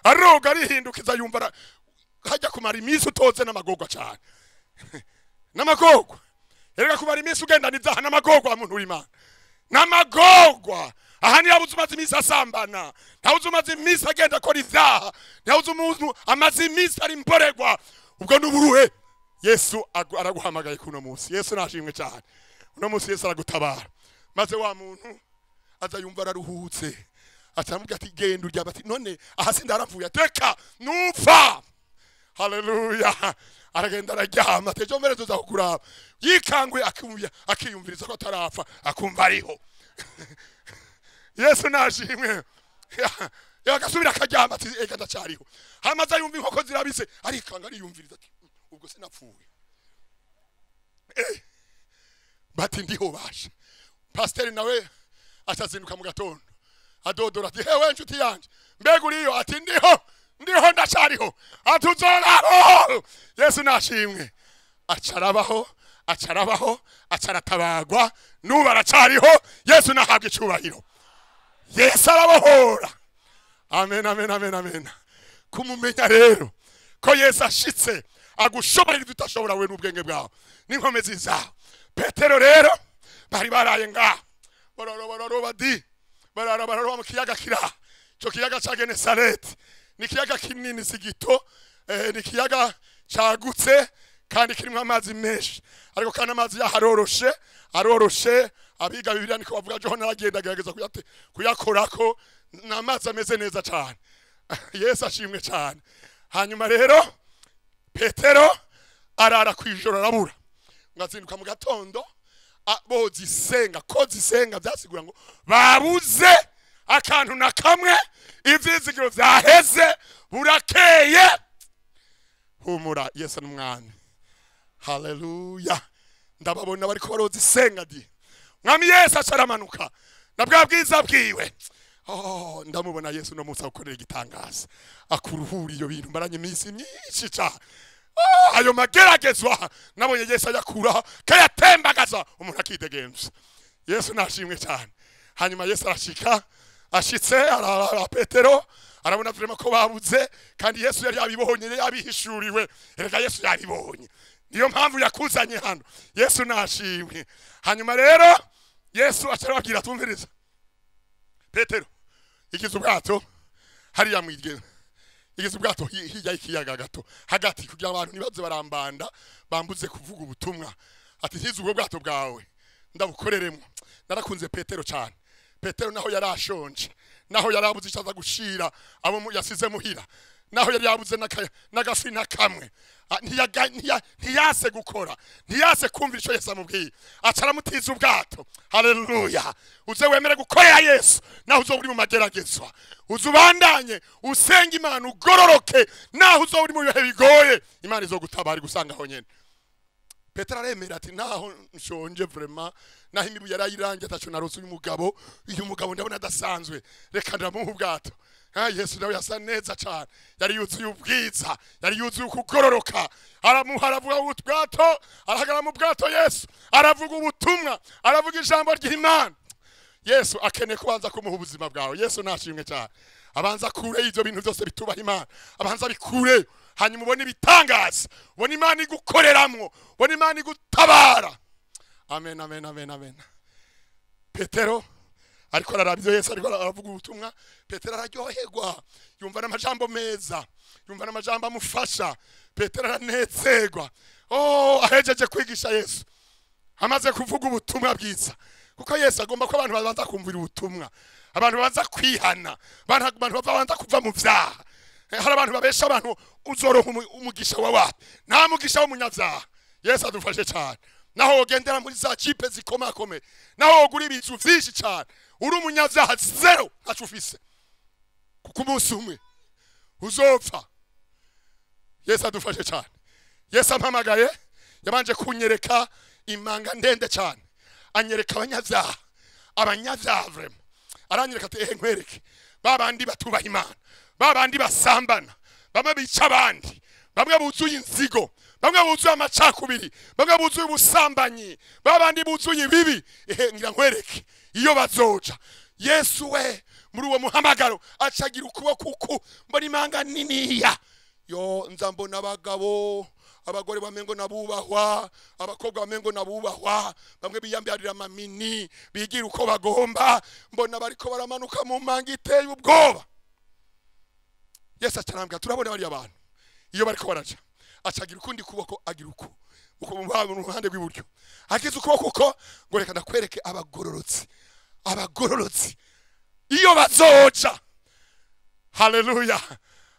Aroga arihindukiza yumva hajya kumara iminsi utoze n'amagogwa cyane. N'amagogwa. Erega kumara iminsi ugenda nizaha n'amagogwa muntu w'Imana. N'amagogwa. Aha ni abuzumaze iminsi asambana. Ntawuzumaze iminsi agenda akora ivyaha. Ntawuzumuntu amaze iminsi ari mboregwa. Ubwo nuburuhe. Yesu araguhamagaye kuno munsi. Yesu nashimwe cyane. Uno munsi Yesu aragutabara. Maze wa muntu aza yumva araruhutse. Atamuga ati genda urya bati none aha sindaramvuye teka nupfa. Haleluya. Aragenda araryama tejo mberezo za kukuraba, yikangwe akiyumviriza ko atarapfa, akumva ariho. Yesu nashimwe. Yagasubira akaryama ati ega ndacariho. Hamaze yumva inkoko zirabise arikanga ariyumviriza ati ubwo sinapfuye. Bati ndiho basha. Pastor nawe atazinduka mu gatondo, adodora ati hewe nshuti yanje mbega uriyo? Ati ndiho ndacariho. Atuzoraho. Yesu nashimwe. Acarabaho acaratabagwa nuba aracariho. Yesu nahabwe icubahiro. Yesu arabohora. Amen. Kumumenya rero ko Yesu ashitse agushoborera tutashobora we n'ubwenge bwawe n'inkomezi zawe. Petero rero bari baraye ngaho bararo mu kiyaga kira, cyo kiyaga ca Genesareti ni kiyaga kinini sigito, ni kiyaga cagutse kandi kirimo amazi menshi, ariko kandi amazi aroroshe. Abiga Bibiliya niko bavuga, John aragenda agerageza kuyakorako, n'amazi ameze neza cyane. Yesu ashimwe cyane. Hanyuma rero Petero arara kwijoro arabura, ngazinduka mu gatondo ko zisenga byasigura ngo babuze akantu na kamwe, ivyizigiro vyaheze burakeye. Humura, Yesu n'umwami. Haleluya. Ndababona bariko barozisenga di. Mwami Yesu acaramanuka na bwa bwiza bwiwe. Ndamubona Yesu no munsi akorera igitangaza, akuruhura iyo bintu maranye iminsi myinshi cyane. Ayo mageragezwa nabonye Yesu ayakura kayatembagaza umuntu akidegenza. Yesu nashimwe cyane. Hanyuma Yesu ashitse arara Petero, arabona vrema ko babuze, kandi Yesu yari yabibonye, yabihishuriwe. Erega Yesu yaribonye, niyo mpamvu yakuzanye hano. Yesu nashimwe. Hanyuma rero Yesu acarababwira tumviriza, Petero igize ubwato hariya mwirye igize ubwato hirya y'ikiyaga gato hagati kugira abantu nibaze barambanda bambuze kuvuga ubutumwa ati hize ubwo bwato bwawe ndabukoreremo. Narakunze Petero cyane. Petero naho yarashonje, naho yarabuze icyaza gushira abo yasize muhira, naho yari yabuze n'agafi nakamwe, ntiyase gukora, ntiyase kumva icyo Yesu amubwiye, acaramutiza ubwato. Haleluya! Uze wemere gukorera Yesu naho uzo uri mu mageragezwa, uzubandanye usenga Imana ugororoke naho uzo uri mu bihe bigoye, Imana izogutabara gusanga aho nyene. Petero aremera ati naho nshonje vraiment, naho imibu yarayirangiye ataco narose uyu mugabo ndabona adasanzwe, reka ndamuha ubwato. Yesu nawe yasa neza cyane, yari yuzuye ubwiza, yari yuzuye kugororoka. Aravuga ubwato, arahagara mu bwato Yesu, aravuga ubutumwa, aravuga ijambo ry'Imana. Yesu akeneye kubanza kumuha ubuzima bwawe. Yesu nashimwe cyane. Abanza kure ivyo bintu byose bitubaha Imana, abanza bikure, hanyuma ubone ibitangaza, ubone Imana igukoreramwo, ubone Imana igutabara. Amen, amen, amen, amen. Petero ariko ararabyo Yesu ariko aravuga ubutumwa. Petero araryoherwa, yumva n'amajambo meza, yumva n'amajambo amufasha. Petero aranezerwa. Ahejeje kwigisha Yesu, amaze kuvuga ubutumwa bwiza, kuko Yesu agomba ko abantu babanza kumvira ubutumwa, abantu babanza kwihana, abantu babanza kuva mu vyaha. Hari abantu babesha abantu uzoronka umugisha wawe, nta mugisha w'umunyavyaha. Yesu adufashe cyane. Naho wogendera muri za chipe zikomakome, naho wogura ibintu vyinshi cyane, uri umunyavyaha zero ntaco ufise, kuko umunsi umwe uzopfa. Yesu adufashe cyane. Yesu ampamagaye yabanje kunyereka imanga ndende cyane, anyereka abanyavyaha vrema, aranyereka ati nkwereke babandi batubaha Imana, babandi basambana, bamwe bica abandi, bamwe buzuye inzigo, bamwe buzuye amacakubiri, bamwe buzuye ubusambanyi, babandi buzuye ibibi. Ngira nkwereke iyo bazoca. Yesu we muri uwo muhamagaro acagira ukuboko kuko mbona imanga niniya. Nza mbona abagore bamengo nabubahwa, abakobwa bamengo nabubahwa, bamwe biyambirira amamini bigira uko bagomba, mbona bariko baramanuka mu manga iteye ubwoba. Yesu acarambwa turabona bari abantu iyo bariko baraja, acagira ukundi kuboko, agira uko mu ruhande rw'iburyo, agize ukuboko uko ngo reka ndakwereke abagororotsi iyo bazoca. Haleluya!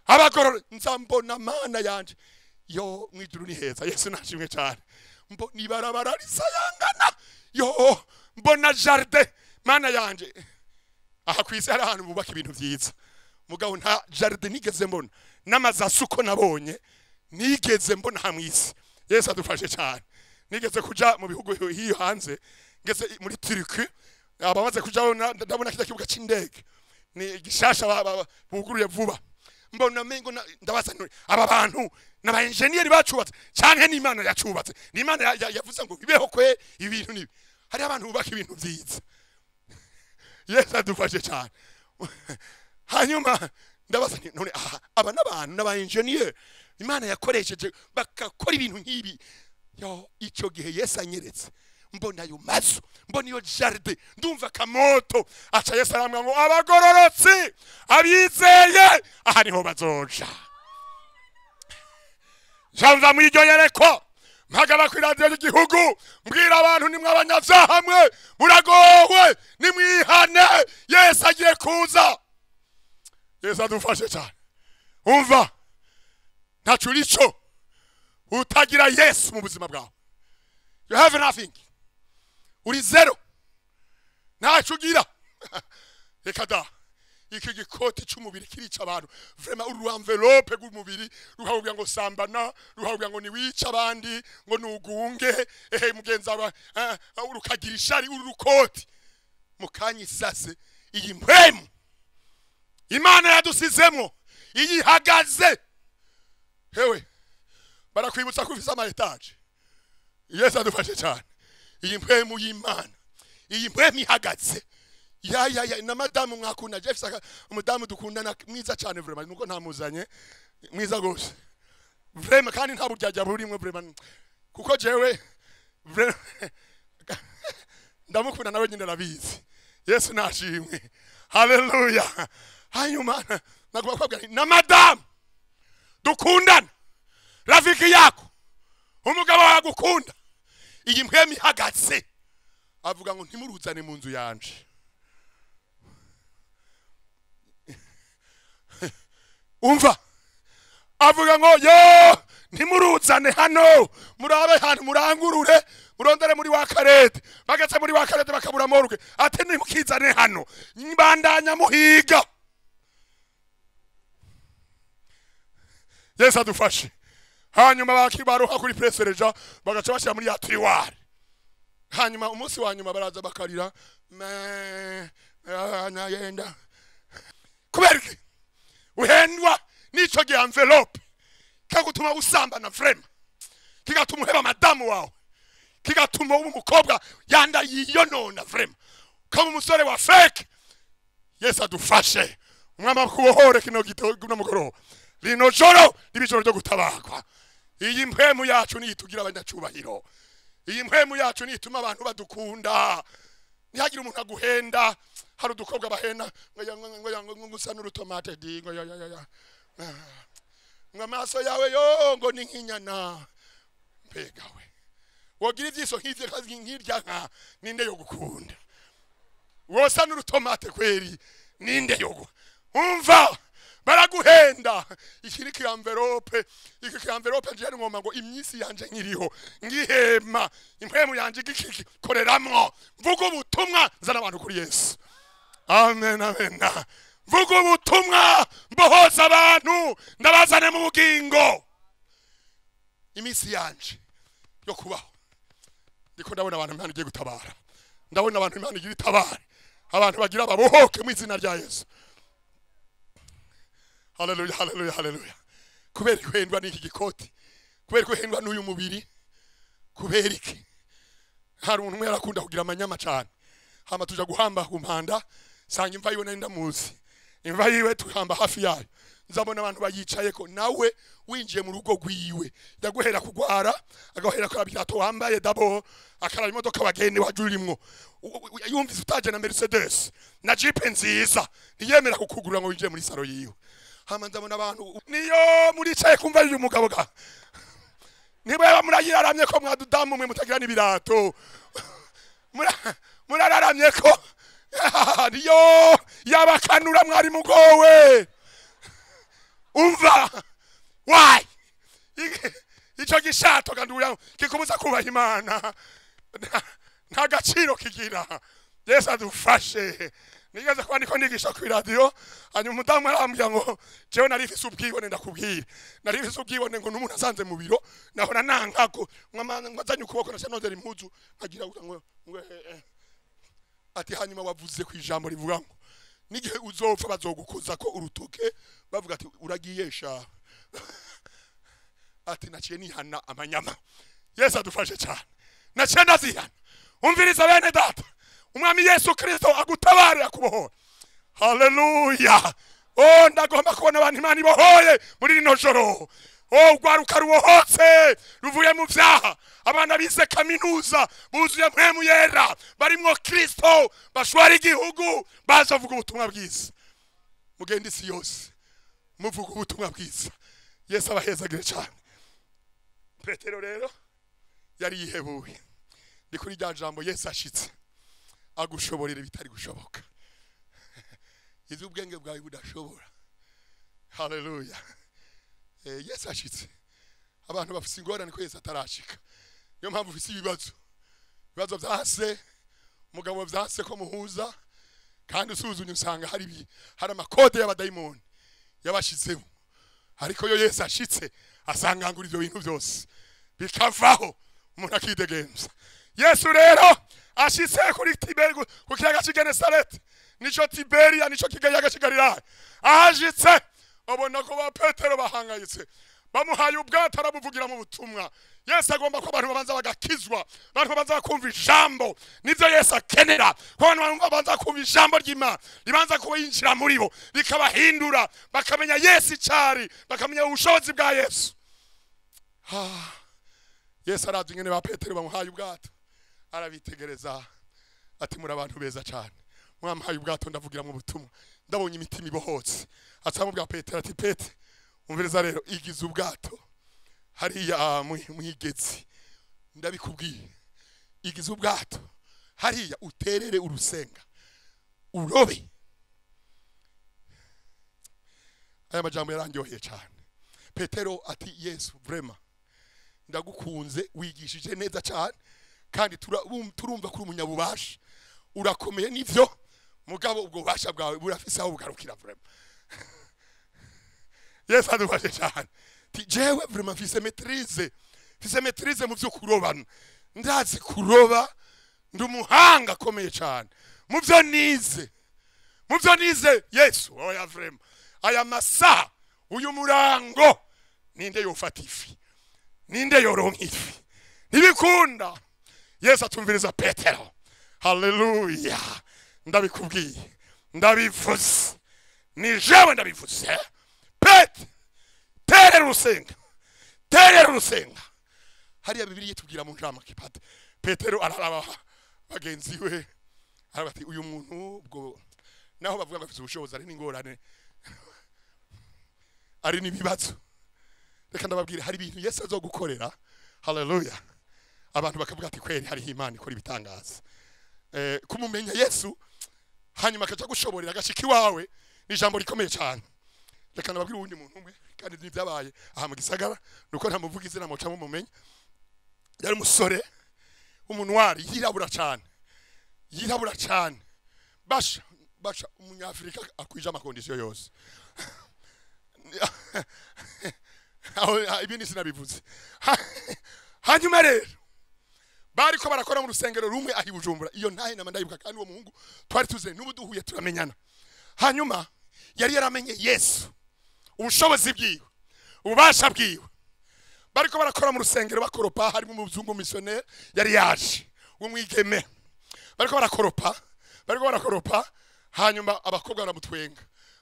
Abagororotsi nzambona Mana yanje mwijuru ni heza. Yesu nashimwe cyane. Nibarabara risayangana, mbona jardin Mana yanje. Aha kwisi hari ahantu bubaka ibintu vyiza, mugabo nta jardin nigeze mbona, n'amazu asuko nabonye nigeze mbona hamwisi. Yesu adufashe cyane. Nigeze kuja mu bihugu hiyo hanze, ngeze muri Turki, abamaze kujaho ndabona kita kibuga c'indege ni gishasha buguruye vuba, mbona mengo ndabaza aba bantu n'aba engineer bacubatse cyane, ni Imana yacubatse, ni Imana yavuze ngo bibeho kwe ibintu nibi. Hari abantu bubaka ibintu vyiza. Yesu adufashe cyane. Hanyuma ndabaza none aba n'abantu n'aba engineer Imana yakoresheje bakakora ibintu nk'ibi. Icyo gihe Yesu anyeretse, mbona yo mazu, mbona yo jardin, ndumva kamoto. Acha Yesu aramwa ngo abagororotsi abizeye aha niho bazoja. Jamva mwiryoyereko mpagaba ku radio y'igihugu, mbwira abantu nimwe abanyavyaha mwe muragowe, nimwihane, Yesu agiye kuza. Yesu adufashe cyane. Umva, ntaco urico utagira Yesu mu buzima bwawe. You have nothing. Uri zero. Ntaco ugira. Reka da. Iki gikoti cy'umubiri kirica abantu. Vraiment uru envelope rw'umubiri ruhawubya ngo sambana, ruhawubya ngo niwica abandi, ngo nugunge, mugenza wa urukagira ishari uru rukoti. Mukanyi sase iyi mpemu Imana yadusizemo iyi hagaze. Hewe barakwibutsa kuvisa ama etage. Yesu adufashe cyane. Iyi mpemu y'Imana, iyi mpemu ihagaze. Na madamu mwakunda Jefferson, umudamu dukundana mwiza cyane vraiment, nuko ntamuzanye mwiza gose vraiment, kandi nta buryaja burimwe vraiment, kuko jewe ndamukunda nawe nyine nabizi. Yesu nashimwe. haleluya. Hanyuma nakubakwabwa na madamu dukundana, rafiki yako umugabo wagukunda, iyi mpwemi ihagaze avuga ngo ntimuruzane mu nzu yanje. Umva avuga ngo yo ntimuruzane hano, murabe hano murangurure murondere muri wa karete, bagatse muri wa karete bakabura morgue, ate nimukizane hano mbandanya muhiga. Yesu adufashe. Hanyuma bakibaruha kuri presereja bagaca bashira muri ya tiwari. Hanyuma umunsi wa nyuma baraza bakarira yenda kubereke uhendwa nico gi envelope kagutuma usambana frame, kigatuma uheba madamu wawe, kigatuma umukobwa yanda yiyonona frame kama umusore wa fake. Yesu adufashe. Umwama kubohore kino gito mugoro lino joro libijoro ryo gutabakwa. Iyi mpemu yacu ni itugira abanyacubahiro, iyi mpemu yacu ni ituma abantu badukunda, ntihagira umuntu aguhenda. Hari udukobwa bahena ngo gusa n'urutomate dingo ngamaso yawe yo ngo ni nkinyana. Mbega we wogira ivyiso nk'ivyo kazi nk'irya nka ninde yo gukunda? Wosa n'urutomate kweri ninde yo? Umva baraguhenda. Iki ki envelope njye ngoma ngo imyisi yanje nkiriho ngihema, impwemu yanje gikiki koreramwo, mvuga ubutumwa zana abantu kuri Yesu. Amen amen. Mvuga ubutumwa mbohoza abantu ndabazane mu bugingo. Imisi yanje yo kubaho ndiko ndabona abantu Imana igiye gutabara, ndabona abantu Imana igiye itabara, abantu bagira babohoke mu izina rya Yesu. Haleluya haleluya haleluya. Kubera ihendwa n'iki gikoti, kubera ihendwa n'uyu mubiri, kubera iki hari umuntu umwe yarakunda kugira amanyama cyane. Hama tuja guhamba kumpanda sanga imva yiwe nenda muzi, imva yiwe tuhamba hafi yayo, nzabona abantu bayicaye ko nawe winjiye mu rugo gwiwe yaguhera kugwara, agahera ko abirato wambaye dabo, akara imodoka bagende wajurimwo, yumvise utaje na Mercedes na Jeep nziza, ntiyemera kukugurura ngo winjiye muri saro yiwe. Hama nzabona abantu niyo muricaye kumva uyu mugabo ga niba murayiraramye ko mwadudamu mwe mutagira n'ibirato, murararamye ko niyo yabakanura mwari mugowe. Umva why ico gishato kanduya kikubuza kubaha Imana nta gaciro kigira. Yesu adufashe. Nigeze kwa niko nigisha ku radio, hanyuma umudamu arambya ngo jewe narifise ubwibone, ndakubwira narifise ubwibone ngo n'umuntu asanze mu biro nahora nankako ngazanye ukuboko nashanozera impuzu nkagira ngo ati hanyuma wavuze ku ijambo rivuga ngo nigihe uzopfa bazogukoza ko urutoke bavuga ati uragiyesha. Ati naciye nihana amanyama. Yesu adufashe cyane. Naciye ndazihana. Umviriza bene data, umwami Yesu Kristo agutabare akubohora. Haleluya. Oh ndagomba kubona abantu Imana ibohoye muri rino joro. Oh gwaruka rubohotse ruvuye mu vyaha, abana bize kaminuza buzuye mpemu yera barimwo Kristo, bashwara igihugu bazavuga ubutumwa bwiza. Mugende isi yose muvuga ubutumwa bwiza. Yesu abahezagire cyane. Petero rero yari yihebuye. Ndi kuri rya jambo Yesu ashitse agushoborera bitari gushoboka. Izi ubwenge bwawe budashobora. Haleluya. Yesu ashitse abantu bafise ingorane ko Yesu atarashika. Niyo mpamvu ufise ibibazo byase, umugabo byase ko muhuza, kandi usuzunye usanga hari amakode y'abadayimoni yabashitseho. Ariko yo Yesu ashitse asanga nguri ibyo bintu byose bikavaho, umuntu akidegemza. Yesu rero ashitse kuri Tiberi ku kiyaga cy'Genesareti, nico Tiberia nico kiyaga cy'Galilaya. Ahashitse abona ko ba Petero bahangayitse, bamuhaye ubwato arabuvugira mu butumwa. Yesu agomba ko abantu babanza bagakizwa, abantu babanza kumva ijambo. Nivyo Yesu akenera ko abantu babanza kumva ijambo ry'Imana, libanza kubinjira muri bo likabahindura, bakamenya Yesu cyari, bakamenya ubushobozi bwa Yesu. Yesu arazi ngene ba Petero bamuhaye ubwato, arabitegereza ati muri abantu beza cyane, mwampaye ubwato ndavugira mu butumwa ndabonye imitima ibohotse acamubwa Petero ati Pete umvereza rero igize ubwato hariya mwigezi ndabikubwiye igize ubwato hariya uterere urusenga urobe. Aya majambo yarangyoheye cyane. Petero ati Yesu vraiment ndagukunze wigishije neza cyane kandi turumva kuri umunyabubasha urakomeye nivyo mugabo ubwo bubasha bwawe burafise aho bugarukira vraiment. Yesu adufashe cyane. Ti jewe vraiment fise maîtrise mu byo kurobana ndazi kuroba ndumuhanga akomeye cyane mu byo nize Yesu oya vraiment aya masa uyu murango ninde yofata ifi ninde yoronka ifi nibikunda. Yesu atumviriza Petero. Haleluya. Ndabikubwiye ndabivuze ni jewe ndabivuze Pete terera urusenga hariya Bibiliya tubwira mu njama kipate. Petero araraba bagenzi we arabati uyu muntu ubwo naho bavuga ngo afite ubushobozi ari n'ingorane ari nibibazo reka ndababwira hari ibintu Yesu azogukorera. Haleluya. Abantu bakavuga ati kweri hari Imana ikora ibitangaza. Kumumenya Yesu hanyuma akaja gushoborera agashiki wawe ni ijambo rikomeye cyane. Reka ndababwira uwundi muntu umwe kandi nivyabaye aha mu gisagara nuko ntamuvuga izina moca mu mumenye. Yari umusore umunwari yirabura cyane basha umunyafrika akwije amakondisiyo yose. Aho ibindi sinabivuze. Hanyuma rero bariko barakora mu rusengero rumwe ahi Bujumbura iyo ntahe namandayibuka kandi uwo muhungu twari tuze n'ubu duhuye turamenyana. Hanyuma yari yaramenye Yesu ubushobozi bwiwe ububasha bwiwe bariko barakora mu rusengero bakoropa hari mu muzungu missionnaire yari yaje umwigeme bariko barakoropa hanyuma abakobwa baramutwenga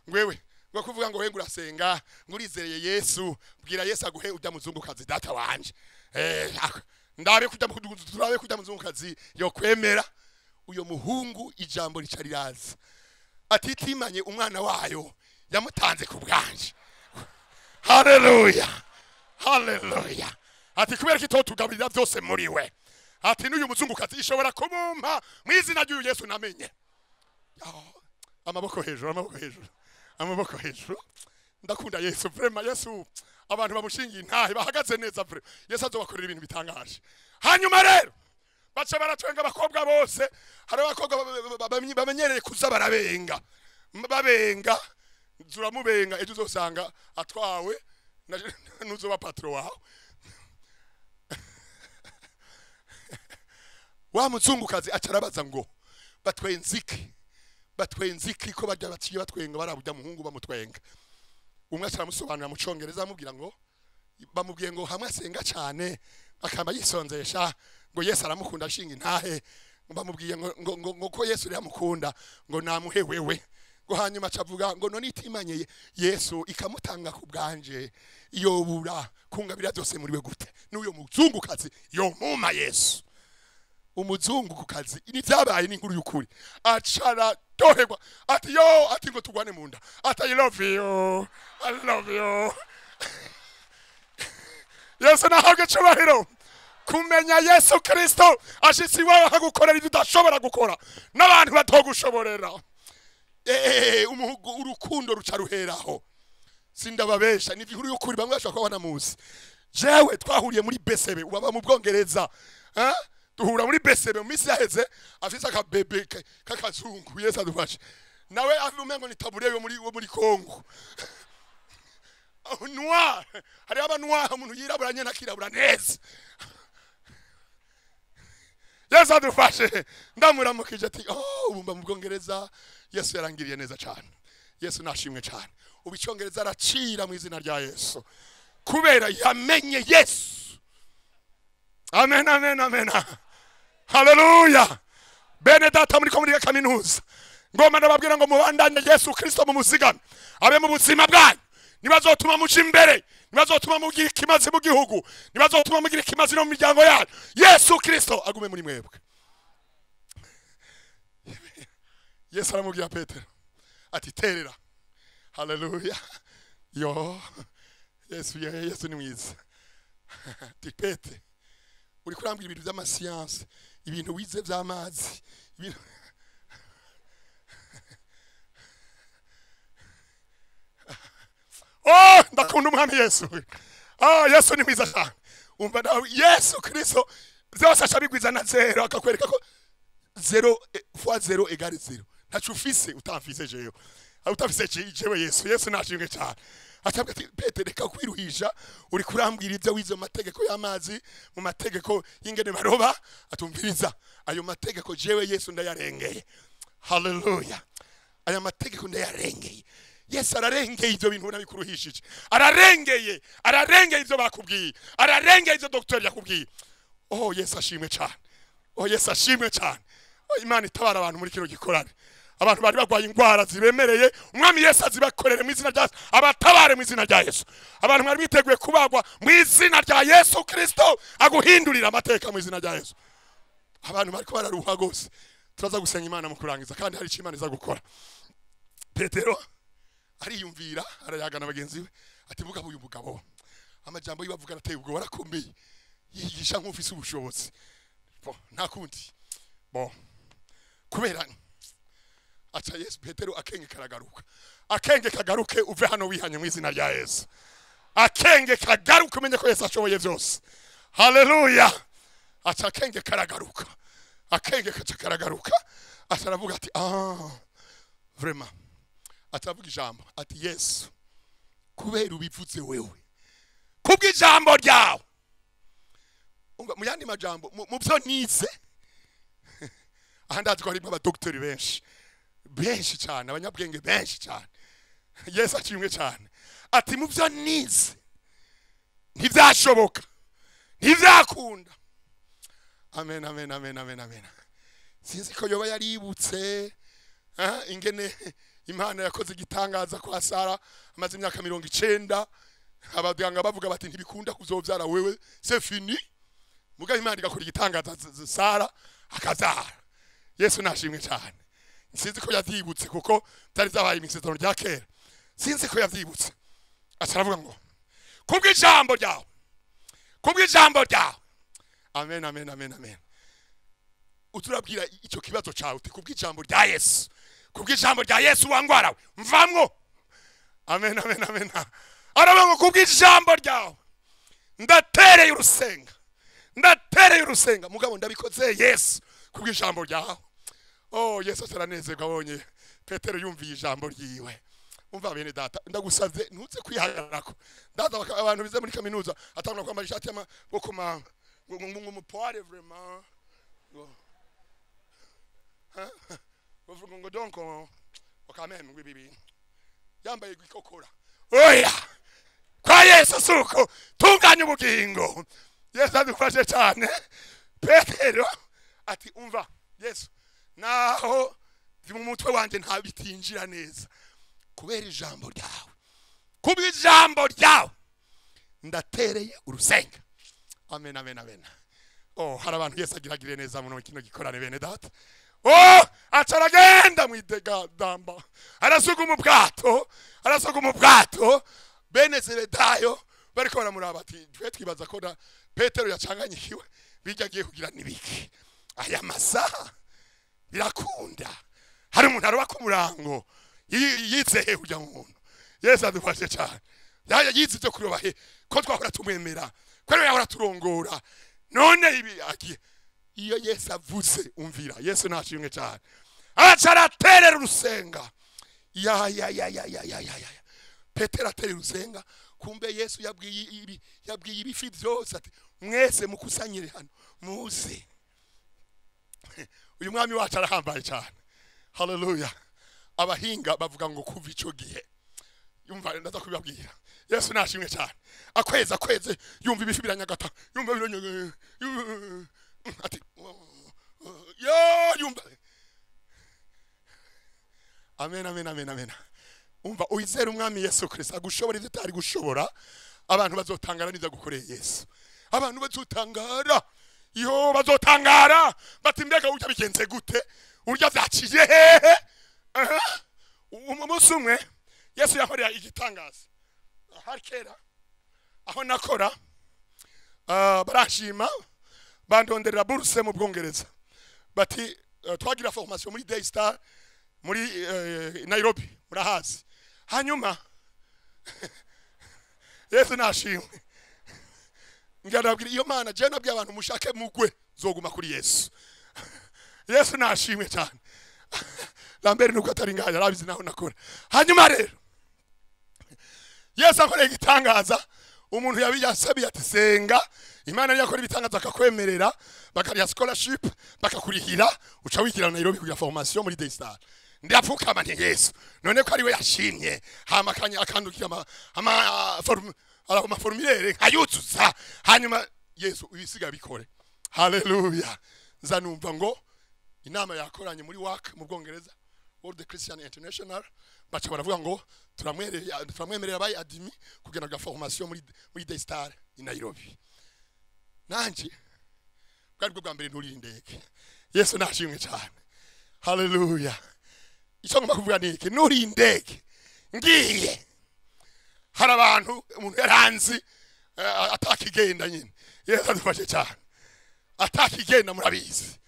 ngwewe ngo kuvuga ngo wengu urasenga ngurizereye Yesu bwira Yesu aguhe ujya muzungukazi data wanje ndabe kujya muzungukazi yo kwemera. Uyo muhungu ijambo ricariraza atitimanye umwana wayo yamutanze ku bwanje. Haleluya. Ati kubera kitotugabirira byose muri we ati n'uyu muzungukazi ishobora kumumpa mu izina ry'uyu Yesu namenye. Amaboko hejuru ndakunda Yesu vraiment. Yesu abantu bamushingiye ntahe bahagaze neza vraiment. Yesu azobakorera ibintu bitangaje. Hanyuma rero baca baratwenga abakobwa bose hari abakobwa bamenyereye kuza babenga zuramubenga ejo uzosanga atwawe nuzoba patro wawe. Wa muzungukazi acarabaza ngo batwenziki ko bajya baciye batwenga barabujya muhungu bamutwenga. Umwe aramusobanura mu Congereza amubwira ngo bamubwiye ngo hamwe asenga cyane akamba yisonzesha ngo Yesu aramukunda ashinga intahe. Bamubwiye ngo ko Yesu yamukunda ngo namuhe wewe ngo hanyuma acavuga ngo none itimanye Yesu ikamutanga ku bwanje yobura kungabira byose muri we gute n'uyo muzungukazi yo muma Yesu. Umuzungukazi ni byabaye n'inkuru y'ukuri acara tohegwa ati ngo tugwane munda ati I love you Yesu nahaga cyubahiro. Kumenya Yesu Kristo ashitsi wawe hagukorera ibyo udashobora gukora n'abantu batogushoborera. Urukundo ruca ruheraho sindababesha ni inkuru y'ukuri bamwe bashaka kubona muzi. Jewe twahuriye muri Besebe ubaba mu Bwongereza duhura muri Besebe mu misi yaheze afise akabebe kakazungu Yesu adufashe nawe avumengo ni tabure yo muri Kongo. Noir hari abanwa umuntu yiraburanye nakirabura neza. Yesu adufashe ndamuramukije ati ubumba mu Bwongereza Yesu yarangiriye neza cyane. Yesu nashimwe cyane. Ubicongereza aracira mu izina rya Yesu kubera yamenye Yesu. Amen. Haleluya. Bene data muri komuni ya kaminuza ngoma ndababwira ngo mubandanye Yesu Kristo mu muzigano abe mu buzima bwanyu. Nibazotuma muca imbere, nibazotuma mugira ikimazi mu gihugu, nibazotuma mugira ikimazi no mu miryango yanyu. Yesu Kristo agume muri mwebwe. Yesu aramubwira Petero ati terera. Haleluya. Yo Yesu ni mwiza. Ati Pete uri kurambira ibintu by'amasiyanse, ibintu wize by'amazi, ibintu ndakunda umwami Yesu. Yesu ni mwiza cyane. Umva nawe Yesu Kristo byose ashabigwiza na zero, akakwereka ko 0 fois 0 égale 0. Ntacu ufise utamfise jewe. Utafise jewe Yesu nashimwe cyane. Atabwa ati Petero reka kwiruhisha, uri kurambwira ibyo wize amategeko y'amazi, mu mategeko y'ingene baroba, atumviriza ayo mategeko jewe Yesu ndayarengeye. Haleluya. Aya mategeko ndayarengeye. Yesu ararengeye ibyo bintu nabikuruhishije. Ararengeye ibyo bakubwiye. Ararengeye ibyo docteur yakubwiye. Yesu ashimwe cyane. Yesu ashimwe cyane. Imana itabara abantu muri kino gikorane. Abantu bari bagwaye ingwara zibemereye, umwami Yesu azibakorere mu izina rya Yesu. Abatabare mu izina rya Yesu. Abantu bari biteguye kubagwa mu izina rya Yesu Kristo, aguhindurira amateka mu izina rya Yesu. Abantu bari bararuha gose. Turaza gusenga Imana mu kurangiza kandi hari icyo Imana iza gukora. Petero ariyumvira, arayagana bagenzi we ati vuga uyu mugabo amajambo yibavuga ateye ubwo barakomeye, yigisha nk'ufise ubushobozi. Nta kundi kubera acha Yesu. Petero akenge karagaruka. Akenge kagaruke uve hano wihanye mu izina rya Yesu. Akenge kagaruka umenye ko Yesu ashoboye byose. Haleluya. Acha akenge karagaruka. Akenge karagaruka. Ataravuga ati vraiment. Atavuga ijambo ati Yesu kubera ubivutse wewe. Kubw'ijambo ryawe. Mu yandi majambo mu byo nize. Ahandazi ko hari abadoktori benshi cyane, abanyabwenge benshi cyane. Yesu ashimwe cyane. Ati mu byo nize ntibyashoboka, ntibyakunda. Amen. Sinzi ko yoba yaributse ingene Imana yakoze igitangaza kwa Sara amaze imyaka 90. Abaganga bavuga bati ntibikunda kuzovyara wewe, c'est fini. Muga Imana igakora igitangaza Sara akazara. Yesu nashimwe cyane. Sinzi ko yavyibutse kuko tari zabaye imisezerano rya kera. Sinzi ko yavyibutse. Asaravuga ngo kubw'ijambo ryawe. Amen. Uturabwira icyo kibazo cyawe uti kubw'ijambo rya Yesu. Kubw'ijambo rya Yesu wangwarawe mvamwo. Amen. Aravuga ngo kubw'ijambo ryawe ndatereye urusenga. Mugabo ndabikoze Yesu kubw'ijambo ryawe. Yesu aranezerwa abonye Petero yumviye ijambo ryiwe. Umva bene data ndagusavye ntuze kwihagararako. Data abantu bize muri kaminuza atangura kwambara ishati y'amaboko mu poire vraiment. Ngo donc quand même bibi. Yambaye gwikokora. Oya. Kwa Yesu suko tunganya ubugingo. Yesu adufashe cyane. Petero ati umva Yesu naho mu mutwe wanje nta bitinjira neza kubera ijambo ryawe. Kubw'ijambo ryawe ndatereye urusenga. Amen. Hari abantu Yesu agiragire neza mu kino gikorane bene data. Acaragenda mwidega damba. Arasuga mu bwato. Bene Zebedayo bariko baramuraba ati twibaza ko Petero yacanganyikiwe bijya agiye kugira nibiki. Aya masaha birakunda. Hari umuntu aroba ku murango yizehe kujya mu muntu. Yesu adufashe cyane. Yize cyo kuroba he ko twahora tumwemera. Kwero yahora turongora. None ibi agiye. Iyo Yesu avuze umvira. Yesu nashimwe cyane. Acaraterera urusenga. Ya. Petero aterera urusenga. Kumbe Yesu yabwiye ibifi byose ati mwese mukusanyire hano muze. Uyu mwami wacu arahambaye cyane. Haleluya. Abahinga bavuga ngo kuva ico gihe. Yumva ndaza kubibabwira. Yesu nashimwe cyane. Akweze yumva ibifi biranyagata. Yumva biranyagata. Ati yumva. Amen. Umva uyizera umwami Yesu Kristo agushobora ivyo utari gushobora. Abantu bazotangara n'ivyo gukoreye Yesu. Abantu bazotangara. Bazotangara bati mbega ujya bigenze gute? Urya vyaciye hehe? umunsi umwe Yesu yakorera igitangaza hari kera aho nakora barashima bandonderera buruse mu Bwongereza bati twagira formation muri Daystar muri Nairobi murahazi hanyuma Yesu nashimwe ngarabwira iyo mana je nabwiye abantu mushake mugwe zoguma kuri Yesu Yesu nashimwe cyane Lambert nuko atari ngaya arabizi naho nakora hanyuma rero Yesu akora igitangaza umuntu yabiyasabiye ati senga Imana yakora ibitangaza akakwemerera bakariya scholarship bakakurihira uca wigira na Nairobi kugira formation muri Daystar ndapfukama nti Yesu none ko ari we yashimye hamakanya akandukira ama formulaire ayuzuza hanyuma Yesu ubisiga bikore haleluya nzanumva ngo inama yakoranye muri WAC mu Bwongereza World Christian International bacha baravuga ngo turamwemerera bayi adimi kugira ga formation muri Daystar i Nairobi nanje bwari bwo bwambere nturi indege Yesu nashimwe cyane haleluya icyo ngomba kuvuga niki nturi indege ngiye hari abantu umuntu yaranzi atakigenda nyine Yesu adufashe cyane atakigenda murabizi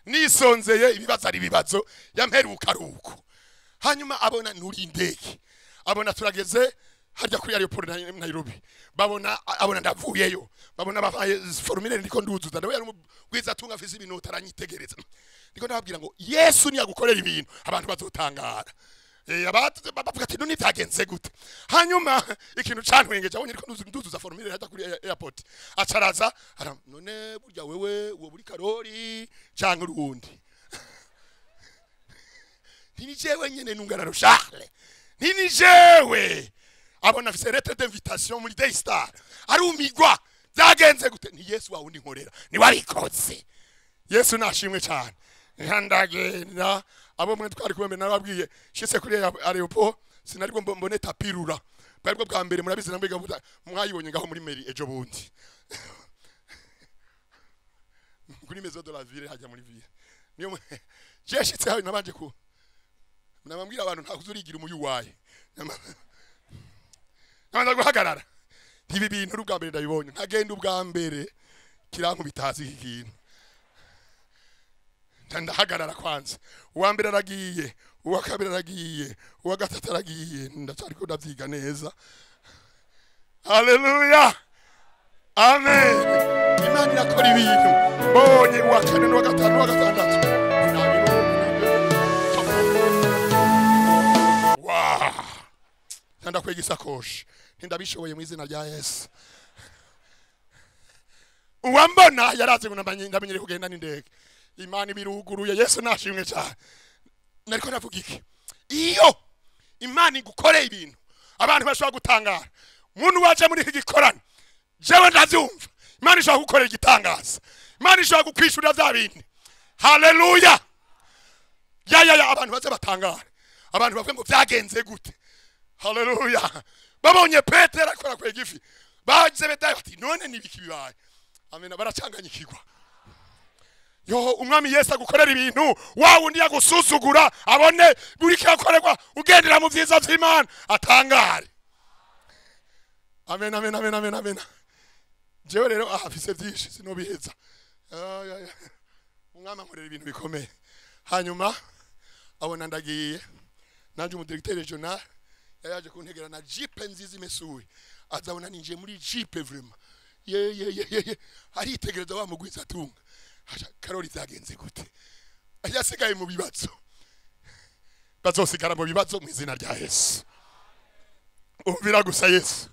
nisonzeye ibibazo ari bibazo yamperuka ruko hanyuma abona nturi indege abona turageze harya kuri airport Nairobi abona ndavuyeyo babona bafaye formulaire ndiko nduzuza nawe yari gwiza tunga afise ibintu taranyitegereza ndiko ndababwira ngo Yesu ni yagukorera ibintu abantu bazotangara bavuga ati none byagenze gute hanyuma ikintu cantwengeje abonye ndiko nduzuza formulaire hata kuri airport acaraza none burya wewe uwo buri Karori cyangwa urundi nini jewe nyene nungararo Charles nini jewe abona afise lettre d'invitation muri Daystar arumigwa byagenze gute ni Yesu wawe nkorera ni warikoze Yesu nashimwe cyane ndagenda abo mwe twari kumbe nababwiye shise kuri aeroport sinariko mbone tapirura bwo bwa mbere murabizi nambiga mwayibonye ngaho muri meri ejo bundi kuri maison de la ville hajya muri ville niyo jeshitse hawe nabanje ku nabambwira abantu nta kuzurigira umuyu waye nanda guhagarara ibi bintu rubwa mbere ndabibonye ntagenda ubwa mbere kiranku bitazi ikintu ndahagarara kwanza uwa mbere aragiye uwa kabiri aragiye uwa gatatu aragiye ndacari ko ndavyiga neza haleluya amen Imana yakora ibintu bonye uwa kane n'uwa gatanu n'uwa gatandatu nda kwegisa koshi ndabishoboye mu izina rya Yesu uwambona yaraze ndamenyere kugenda n'indege Imana ibiruguruye Yesu nashimwe cyane nariko navuga iki iyo Imana igukoreye ibintu abantu bashobora gutangara umuntu waje muri iki gikorano jewe ndavyumva Imana ishobora gukorera igitangaza Imana ishobora gukwishurira bya bintu haleluya ya abantu baze batangara abantu bavuga ngo byagenze gute haleluya babonye Petero akora kwegifi bagize betaye bati none nibiki bibaye amena baracanganyikirwa yo umwami Yesu agukorera ibintu wawe undi yagusuzugura abone buri cyakorerwa ugendera mu byiza by'Imana atangare amen amen amen amen amen jewe rero afise byinshi sinobiheza umwami akorera ibintu bikomeye hanyuma abona ndagiye nanje mu directeur regional yaje kuntegera na Jeep nziza imesuye azabona ninje muri Jeep vraiment ye aritegereza wa mugwiza tunga Karori zagenze gute yasigaye mu bibazo bazosigara mu bibazo mu izina rya Yesu umvira gusa Yesu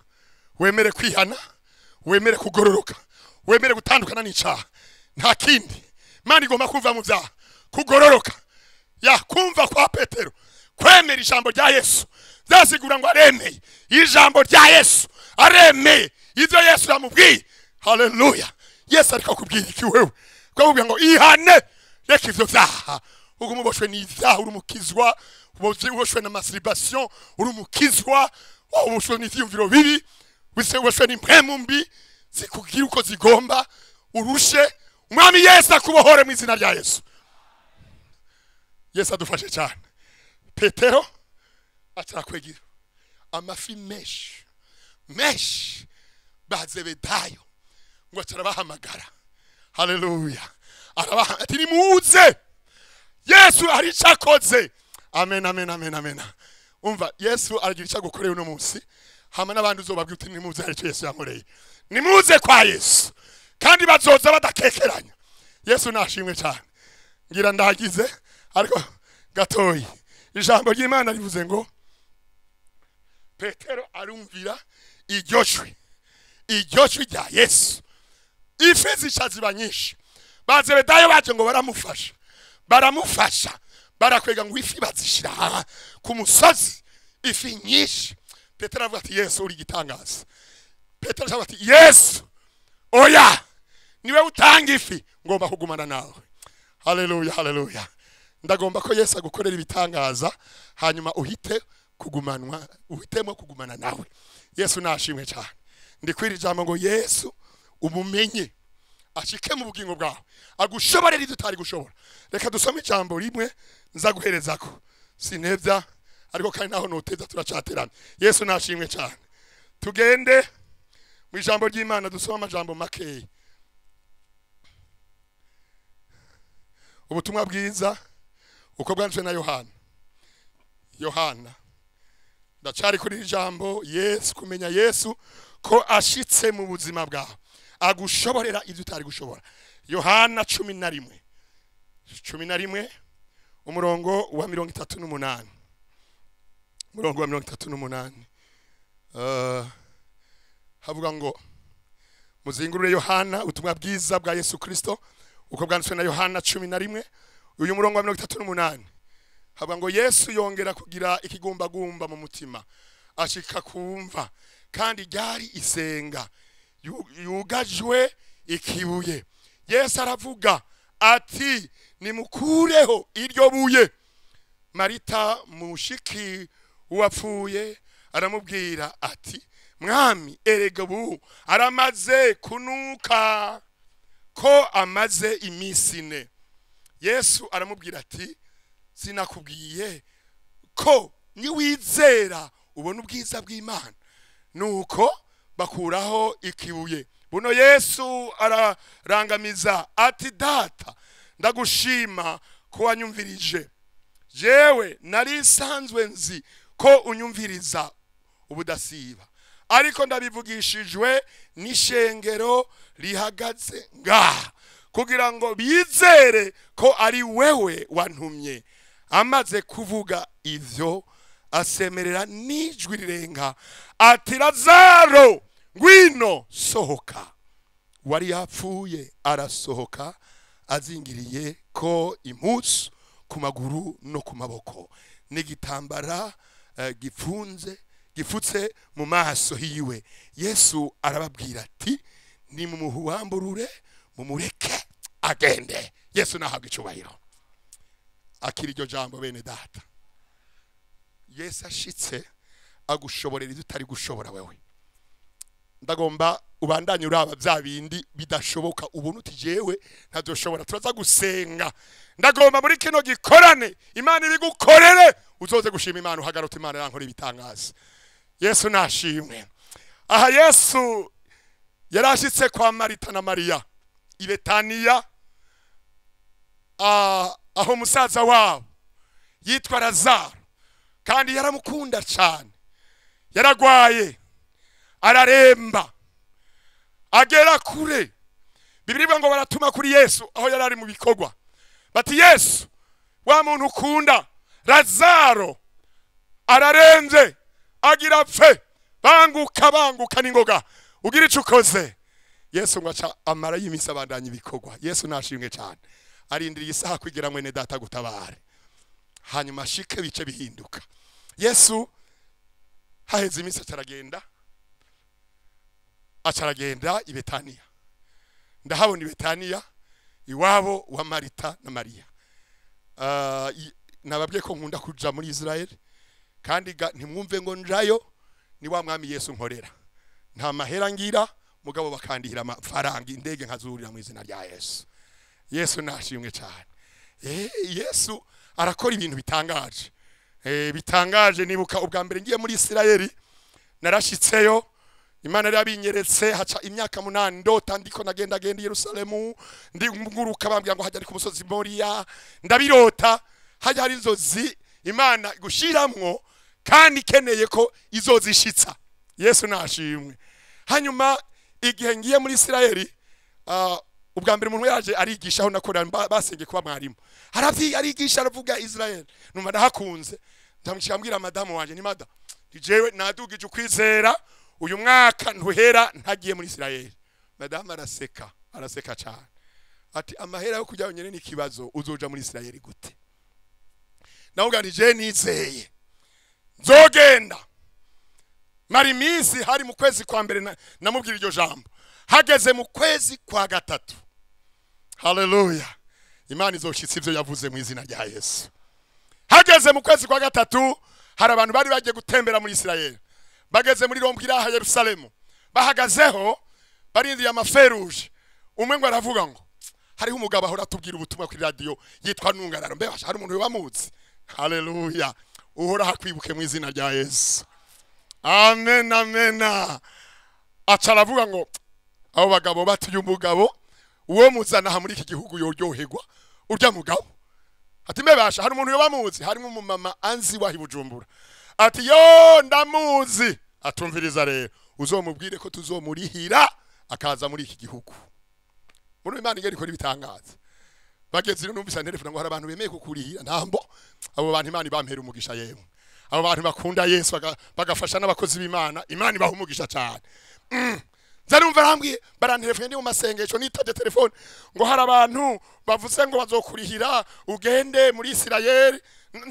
wemere kwihana wemere kugororoka wemere gutandukana n'icaha nta kindi Imana igomba kuva mu byaha kugororoka ya kumva kwa Petero kwemera ijambo rya Yesu zasigura ngo aremeye ijambo rya Yesu aremeye ivyo Yesu yamubwiye haleluya Yesu ariko kubwira iki wewe kwabubwira ngo ihane reka ivyo vyaha ugumuboshwe n'ivyaha urumukizwa uboshwe na masturbation urumukizwa uboshwe n'ivyumviro bibi wisewoshwe n'impemu mbi zikugira uko zigomba urushe umwami Yesu akubohore mu izina rya Yesu Yesu adufashe cyane. Petero atarakwegera amafi meshi bazebedayo ngo atarabahamagara. Haleluya. Arabaha ati nimuze, Yesu ari cyakoze. Amen, amen, amen, amen. Umva, Yesu aragira icyo gukorera uno munsi, hama n'abandi uzobabwira uti nimuze hari icyo Yesu yankoreye. Nimuze kwa Yesu kandi bazoza badakekeranya. Yesu nashimwe cyane. Ngira ndagize ariko gatoyi. Ijambo ry'Imana rivuze ngo Petero arumvira iryo jwi rya Yesu. Ife zishaziba nyinshi, bazebedayo baje ngo baramufasha barakwega ngo ifi bazishira ku musozi, ifi nyinshi. Petero avuga ati Yesu uri gitangaza. Petero avuga ati Yesu oya, niwe utanga ifi, ngomba kugumana nawe. Haleluya, haleluya. Ndagomba ko Yesu agukorera ibitangaza, hanyuma uhitemo kugumana nawe. Yesu nashimwe cyane. Ndikwira ijambo ngo Yesu umumenye, ashike mu bugingo bwawe, agushoborera ibyo utari gushobora. Reka dusome ijambo rimwe nza guherezako, sinevya ariko kandi naho noteza turacaterana. Yesu nashimwe cyane. Tugende mu ijambo ry'Imana dusoma amajambo makeyi. Ubutumwa bwiza uko bwanditswe na Yohana. Ndacari kuri ijambo Yesu, kumenya Yesu ko ashitse mu buzima bwawe, agushoborera ibyo utari gushobora. Yohana 11 umurongo wa 38. Umurongo wa 38 havuga ngo muzingurure Yohana, ubutumwa bwiza bwa Yesu Kristo uko bwanditswe na Yohana 11 uyu murongo wa 38. Havuga ngo Yesu yongera kugira ikigumbagumba mu mutima, ashika kumva kandi ryari isenga yugajwe ikibuye. Yesu aravuga ati nimukureho iryo buye. Marita mushiki uwapfuye aramubwira ati mwami, erega bu aramaze kunuka ko amaze iminsi 4. Yesu aramubwira ati sinakubwiye ko niwizera ubona ubwiza bw'Imana? Nuko bakuraho ikibuye. Buno Yesu ararangamiza ati data, ndagushima ko wanyumvirije. Jewe nari sanzwe nzi ko unyumviriza ubudasiba, ariko ndabivugishijwe n'ishengero rihagaze ngaha, kugira ngo bizere ko ari wewe wantumye. Amaze kuvuga ivyo asemerera n'ijwi rirenga ati Lazaro ngwino sohoka. Wari yapfuye arasohoka, azingiriye ko impuzu ku maguru no ku maboko, n'igitambara gifutse mu maso hiwe. Yesu arababwira ati nimumuhamburure mumureke agende. Yesu nahabwa icubahiro. Akiri iryo jambo bene data, Yesu ashitse agushoborera ibyo utari gushobora wewe. Ndagomba ubandanye uraba bya bindi bidashoboka, ubuntu tijewe ntadoshobora. Turaza gusenga, ndagomba muri kino gikorane Imana ibigukorere, uzoze gushima Imana, uhagarute Imana yankora ibitangaza. Yesu nashimwe. Aha Yesu yarashitse kwa Marita na Mariya i Betaniya, aho musaza wabo yitwa Lazaro, kandi yaramukunda cyane. Yaragwaye araremba agera kure. Bibiliya ngo baratuma kuri Yesu aho yarari mu bikorwa, bati Yesu wa muntu ukunda Lazaro araremze agira pfe, banguka ningoga ugira ico ukoze. Yesu ngo aca amara y'imisi abandanya ibikorwa. Yesu nashimwe cyane. Arindiriye isaha kugira mwene data gutabare, hanyuma shike bice bihinduka. Yesu haheze imisi acaragenda i Betaniya. Ndahabona i Betaniya iwabo wa Marita na Mariya. Nababwiye ko nkunda kuja muri Israel, kandi ntimwumve ngo njayo ni wa mwami Yesu nkorera. Nta mahera ngira, mugabo bakandihira amafaranga indege nkazurira mu izina rya Yesu. Yesu nashimwe cyane. Yesu arakora ibintu bitangaje. Bitangaje. Nibuka ubwa mbere ngiye muri Isirayeli, narashitseyo, Imana yabinyeretse, haca imyaka 8 ndota ndiko nagenda i Yerusalemu, ndi nguruka bambwira ngo hajya ari ku musozi Moriya, ndabirota, hajya hari inzozi Imana gushiramwo kandi keneye ko izozishitsa. Yesu nashimwe. Hanyuma igihe ngiye muri Isirayeli, ubwa mbere umuntu yaje arigisha aho nakora basenge kuba mwarimu, arigisha aravuga Israel, numva ndahakunze, ndamushambwira madamu wanje, ni mada, jewe nadugije ukwizera, uyu mwaka ntuhera ntagiye muri Isirayeli. Madamu araseka cyane, ati amahera yo kujya nyene ni kibazo, uzoja muri Isirayeli gute? Navuga nti je nizeye nzogenda. Mari misi hari mu kwezi kwa mbere namubwira iryo jambo, hageze mu kwezi kwa gatatu, haleluya, Imana izoshitsa ivyo yavuze mu izina rya Yesu. Hageze mu kwezi kwa gatatu, hari abantu bari bagiye gutembera muri Isirayeli, bageze muri rombwira ha Yerusalemu, bahagazeho barindiriye amaferuje. Umwe ngo aravuga ngo hariho umugabo ahora atubwira ubutumwa kuri radio yitwa Nungararo, mbe hari umuntu wamuzi? Haleluya, uhora hakwibuke mu izina rya Yesu. Amen, amen. Aca aravuga ngo abo bagabo batuye umugabo uwo muzana ha muri iki gihugu yoryoherwa, urya mugabo. Ati mbebasha hari umuntu wamuzi? Harimo umumama anzi wahi Bujumbura. Ati yo ndamuzi. Atumviriza rero, uzomubwire ko tuzomurihira akaza muri iki gihugu. Muri Imana ingeri ikora ibitangaza. Bageze rero numvisa telefone ngo hari abantu bemeye kukurihira, ntambo abo bantu Imana bampera umugisha yewe. Abo bantu bakunda Yesu bagafasha n'abakozi b'Imana, Imana ibaha umugisha cyane. Zarumva rambwiye barantelefone ndi mu masengesho, nitade telefone ngo hari abantu bavuze ngo bazokurihira ugende muri Isirayeli.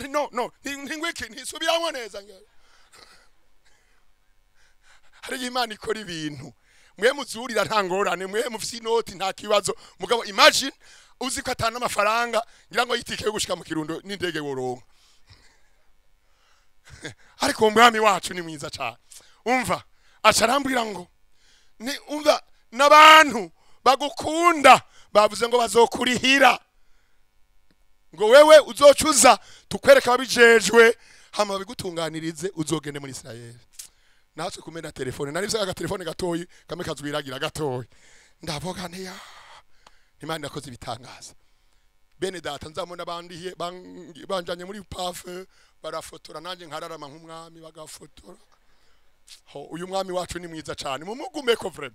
No ntingwiki ntisubiramo neza ngero. Hari Imana ikora ibintu, mwe muzurira nta ngorane, mwe mufisi inoti nta kibazo. Mugabo imagine uzi ko atana amafaranga ngira ngo yitike yo gushika mu Kirundo n'indege woronka. Ariko umwami wacu ni mwiza cyane. Umva acarambwira ngo ni umva nabantu bagukunda bavuze ngo bazokurihira, ngo wewe uzocuza tukwereka abijejwe hama bigutunganirize uzogende muri Isirayeli. Natwe kumena telefone, narivye aga telefone gatoyi kamwe kazwiragira gatoyi, ndavuga nti ya Imana yakoze ibitangaza. Bene data nzamona bandiye banjanye muri pafe barafotora, nanje nkararama nk'umwami bagafotora. Ho uyu mwami wacu ni mwiza cyane, mumugume ko vrem.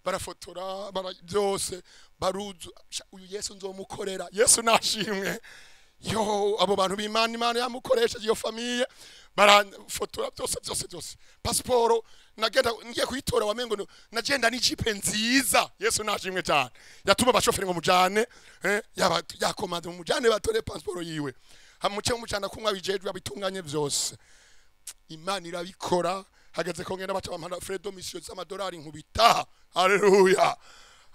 Barafotora byose baruzu, uyu Yesu nzomukorera. Yesu nashimwe. Yo abo bantu b'Imana, Imana yamukoresha iyo famille, barafotora byose. Passport nagenda ngiye kuyitora wamengo nagenda ni jipe nziza. Yesu nashimwe cyane. Yatuma abashoferi ngo mujane, yakomanda mujane batore passport yiwe. Hamuce mujana kumwa bijejwe abitunganye byose. Imana irabikora. Hageze ko ngenda baca Fredo mission z'amadolari nkubita. Haleluya.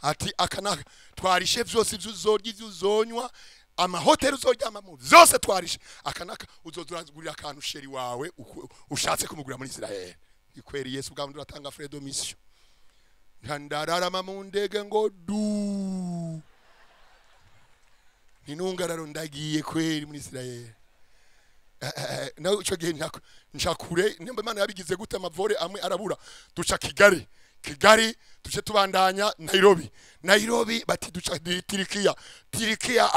Ati akanaka twarishe byose byuzorya byuzonywa, amahoteli uzoryama mu byose twarishe. Akanaka uzozuragurira akantu sheri wawe ushatse kumugura muri Israel. Ikweri Yesu bwa nduratanga Fredo mission. Ndandararama mu ndege ngo du. Ninungararo ndagiye kweri muri Israel. Na uco gihe nshakure nimba Imana yabigize gute amavore amwe arabura, duca Kigali tuce tubandanya Nairobi bati duca Turikiya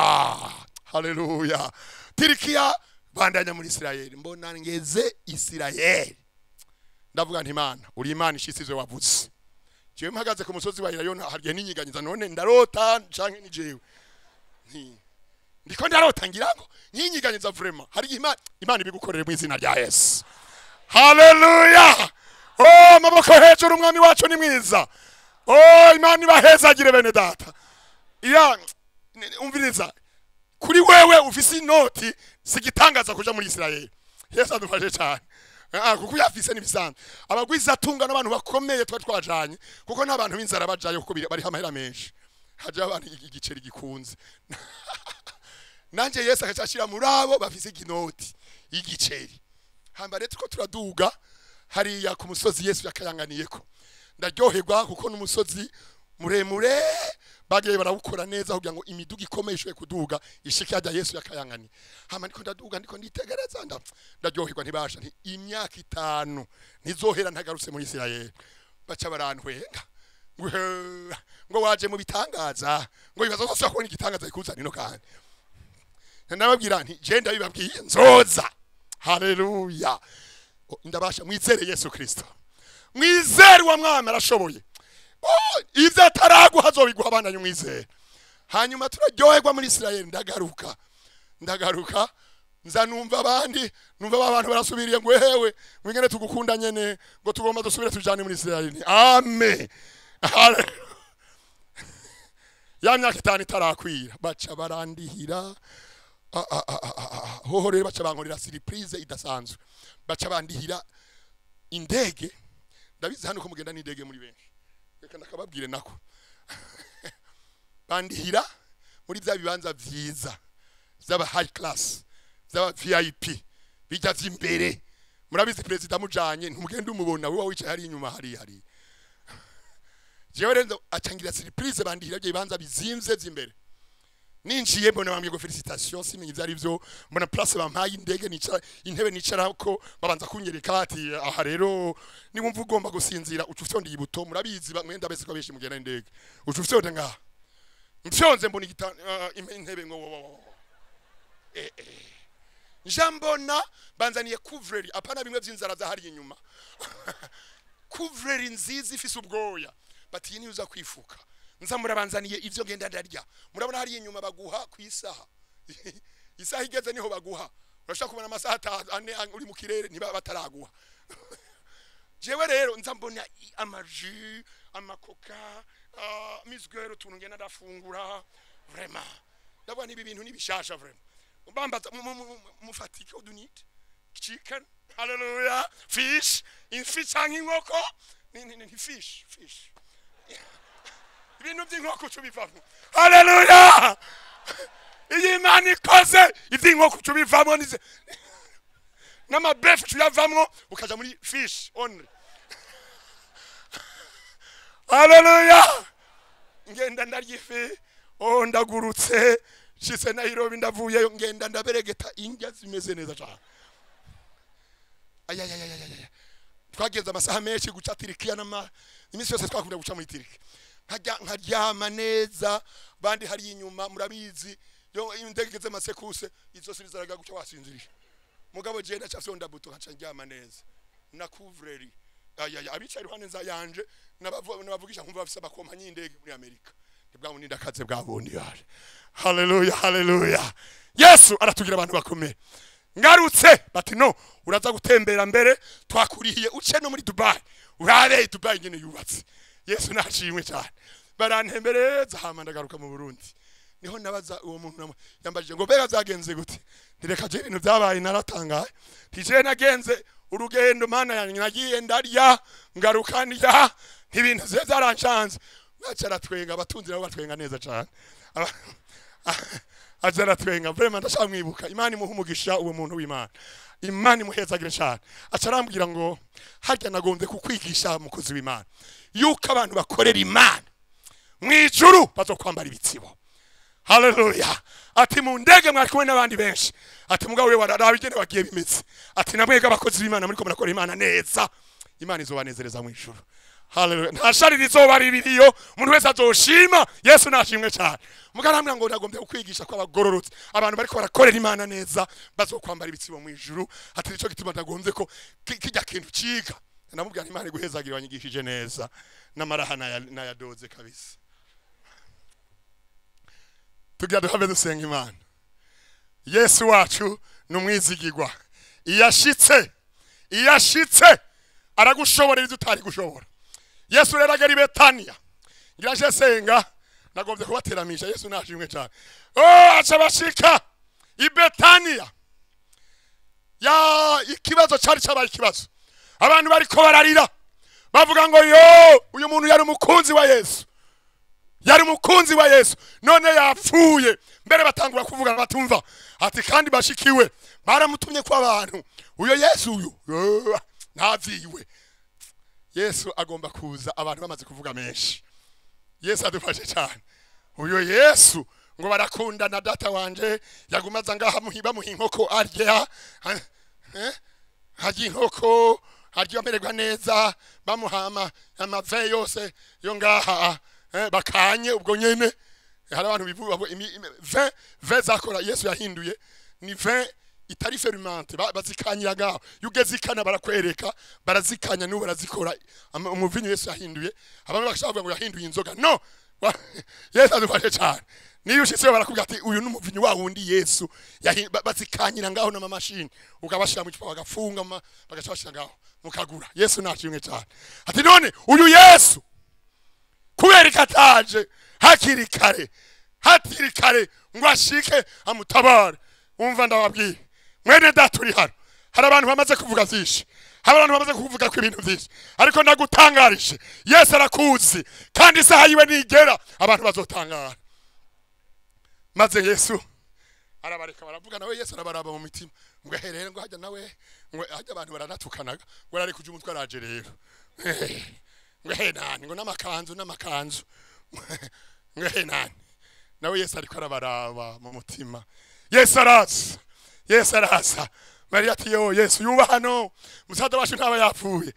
haleluya, Turikiya bandanya muri Isirayeli. Mbona ngeze Isirayeli, ndavuga nti Imana uri Imana ishisize wavuze. Jewe mpagaze ku musozi wa Elayono harya ninyiganyiza, none ndarota canke ni jewe ndiko ndarota ngira ngo nyinyiganyiza vraiment hari Imana ibigukorere mu izina rya Yesu. Haleluya. Oh maboko hejuru, umwami wacu ni mwiza. Oh Imana ibahezagire bene data. Ya umviriza kuri wewe ufisi inoti sigitangaza kuja muri Isirayeli. Yesu adufashe cyane. Kuko yafise nibisanzwe abagwiza tunga n'abantu bakomeye twajanye, kuko n'abantu b'inzara bajaye kuko bari hamahera menshi. Haje abantu igiceri gikunze. Nanje Yesu akacashira muri abo bafise iginoti igiceri. Hamba rero ko turaduga hariya ku musozi Yesu yakayanganiyeko. Ndaryoherwa kuko n'umusozi muremure bagiye barawukora neza kugira ngo imiduga ikomeye ishobore kuduga ishike hajya Yesu yakayangani. Hama ndiko ndaduga ndiko nditegereza ndaryoherwa ntibasha nti imyaka 5 ntizohera ntagarutse muri Isirayeli. Baca barantwenga ngo waje mu bitangaza ngo bibaza ko kubona igitangaza ikuzana ino kandi. Nababwira nti je ndabibabwiye nzoza. Haleluya. Ndabasha mwizere Yesu Kristo. Mwizere wa mwami arashoboye. Ivyo ataraguha azobiguha abana nyumwizere. Hanyuma turaryoherwa muri Isirayeli ndagaruka nza numva abandi numva abantu barasubiriye ngo hewe mwingene tugukunda nyene ngo tugomba dusubire tujane muri Isirayeli. Amen. Ya myaka 5 itarakwira baca barandihira hoho rero baca bankorera surprise idasanzwe. Baca bandihira indege. Ndabizi hano ko mugenda n'indege muri benshi. Reka nakababwire nako. Bandihira muri bya bibanza vyiza zaba high class zaba VIP bijya vyimbere. Murabizi president mujanye ntumugenda umubona wewe wicaye hari inyuma hari. Jewe rero acangira surprise bandihira byo bibanza bizimvye vyimbere. Ninjiye mbona bambye ngo félicitations simenye byari byo mbona place bampaye indege nicara intebe nicara ko babanza kunyereka ati aha rero niwumva ugomba gusinzira ucufyonde ibuto murabizi mwenda bese ko beshi mugenda indege ucufyonde nga mfyonze mbona intebe ngo njambona banzaniye couvrer apana bimwe by'inzara za hari inyuma couvrer nziza ifise ubwoya bati ni uza kwifuka nza murabanzaniye ivyo ngenda ndarya murabona hari inyuma baguha kwisaha isaha igeze niho baguha urashaka kubona amasaha 4 uri mu kirere niba bataraguha jewe rero nza mbona amaji amakoka misgero tuntu ngenda ndafungura vraiment ndabona ibi bintu nibishasha vraiment ubambaza mufatike udunite chicken hallelujah fish in fish inkoko ni fish ibintu by'inkoko cubivamo. Haleluya. Iyi Imana ikoze iby'inkoko cubivamo nize nama beef cuyavamo ukaja muri fish only. Haleluya. Ngenda ndaryife ndagurutse shise Nairobi ndavuye ngenda ndaberegeta indya zimeze neza cyane. Ayayayayaya twageze amasaha menshi guca Tirikiya imisi yose twakunda guca muri Tirikiya. Nkaryama neza bandi hari inyuma murabizi yo indegeze masekuse izo sirizaraga guca wasinziriye mugabo je ndacafyonda buto nkaca ndyama neza na couvrer abica iruhande nza yanje nabavugisha nkumva bafise abakompanyi indege muri Amerika nibwa muninda kaze bwabundi yare. Haleluya. Yesu aratugira abantu bakomeye. Ngarutse bati no uraza gutembera mbere twakurihiye uce no muri Dubai urabe Dubai nyene yubatse. Yesu nashimwe cyane barantembereza hama ndagaruka mu Burundi niho nabaza uwo muntu yambajije ngo bega zagenze gute ndireka je ibintu byabaye naratangaye tije nagenze urugendo mana yanyu nagiye ndarya ngarukanira ibintu zaranshanze bacara twenga abatunzi nabo batwenga neza cyane azara twenga vraiment ndashamwibuka Imana imuhumugisha uwo muntu w'Imana Imana imuhezagire cyane acarambwira ngo harya nagombye kukwigisha mukozi w'Imana yuko abantu bakorera Imana mwijuru bazokwambara ibitsibo. Haleluya. Ati mu ndege mwari kumwe n'abandi benshi ati mugabo we warabigene bagiye bimeze ati namwega abakozi b'Imana muri ko murakora Imana neza Imana izobanezereza mwijuru. Haleluya. Ntashari rizoba ribiriyo umuntu wese azoshima Yesu nashimwe cyane. Mugarambira ngo nagombye kukwigisha ko abagororotse abantu bariko barakorera Imana neza bazokwambara ibitsibo mwijuru ati nico gituma ndagombye ko kijya kintu ciga namubwira Imana iguhezagira wanyigishije neza namarahana na yadoze kabisa. Tugira duhabe dusenga Imana. Yesu wacu numwizigirwa iyashitse aragushoborera ibyo utari gushobora. Yesu rero agari Betania ngiraje senga nagombye kubateramisha Yesu nashimwe cyane. Acha bashika i Betania ya ikibazo cyari cyabaye ikibazo abantu bariko bararira bavuga ngo yo uyu muntu yari umukunzi wa Yesu none yapfuye mbere batangura kuvuga batumva ati kandi bashikiwe baramutumye kwa abantu uyo Yesu uyu ntaviwe. Yesu agomba kuza abantu bamaze kuvuga menshi. Yesu adufashe cyane. uyo Yesu ngo barakundana data wanje yagumaza ngaha muhiba muhinkoko arya haji inkoko arya amererwa neza bamuhama amave yose yo ngaha bakanye ubwo nyene hari abantu bivuga ve zakora Yesu yahinduye ni ve itari fermente bazikanyira ngaho yugeze ikana barakwereka barazikanya n'ubu barazikora umuvinyu Yesu yahinduye abantu bakashavuga ngo yahinduye inzoga no Yesu adufashe cyane niyo ushitse barakubwira ati uyu n'umuvinyu wa wundi Yesu bazikanyira ngaho na mashini ukabashira mu kipa bagafunga bagashashira ngaho mukagura Yesu nacimwe cyane ati none uyu Yesu kubereka ataje hakiri kare ngo ashike amutabare umva ndababwiye mwene daturi hano hari abantu bamaze kuvuga byinshi hari abantu bamaze kuvuga ko ibintu byinshi ariko ndagutangarishe Yesu arakuzi kandi isaha yiwe nigera abantu bazotangara maze Yesu arabareka baravuga nawe Yesu arabaraba mu mitima ngo herere ngo hajya nawe ngo hajya abantu baranatukanaga ngo ari kuja umutwe araje rero ngo henani ngo n'amakanzu ngo henani nawe Yesu ariko arabaraba mu mutima Yesu araza Maria ati yo Yesu yuba hano musada wacu ntaba yapfuye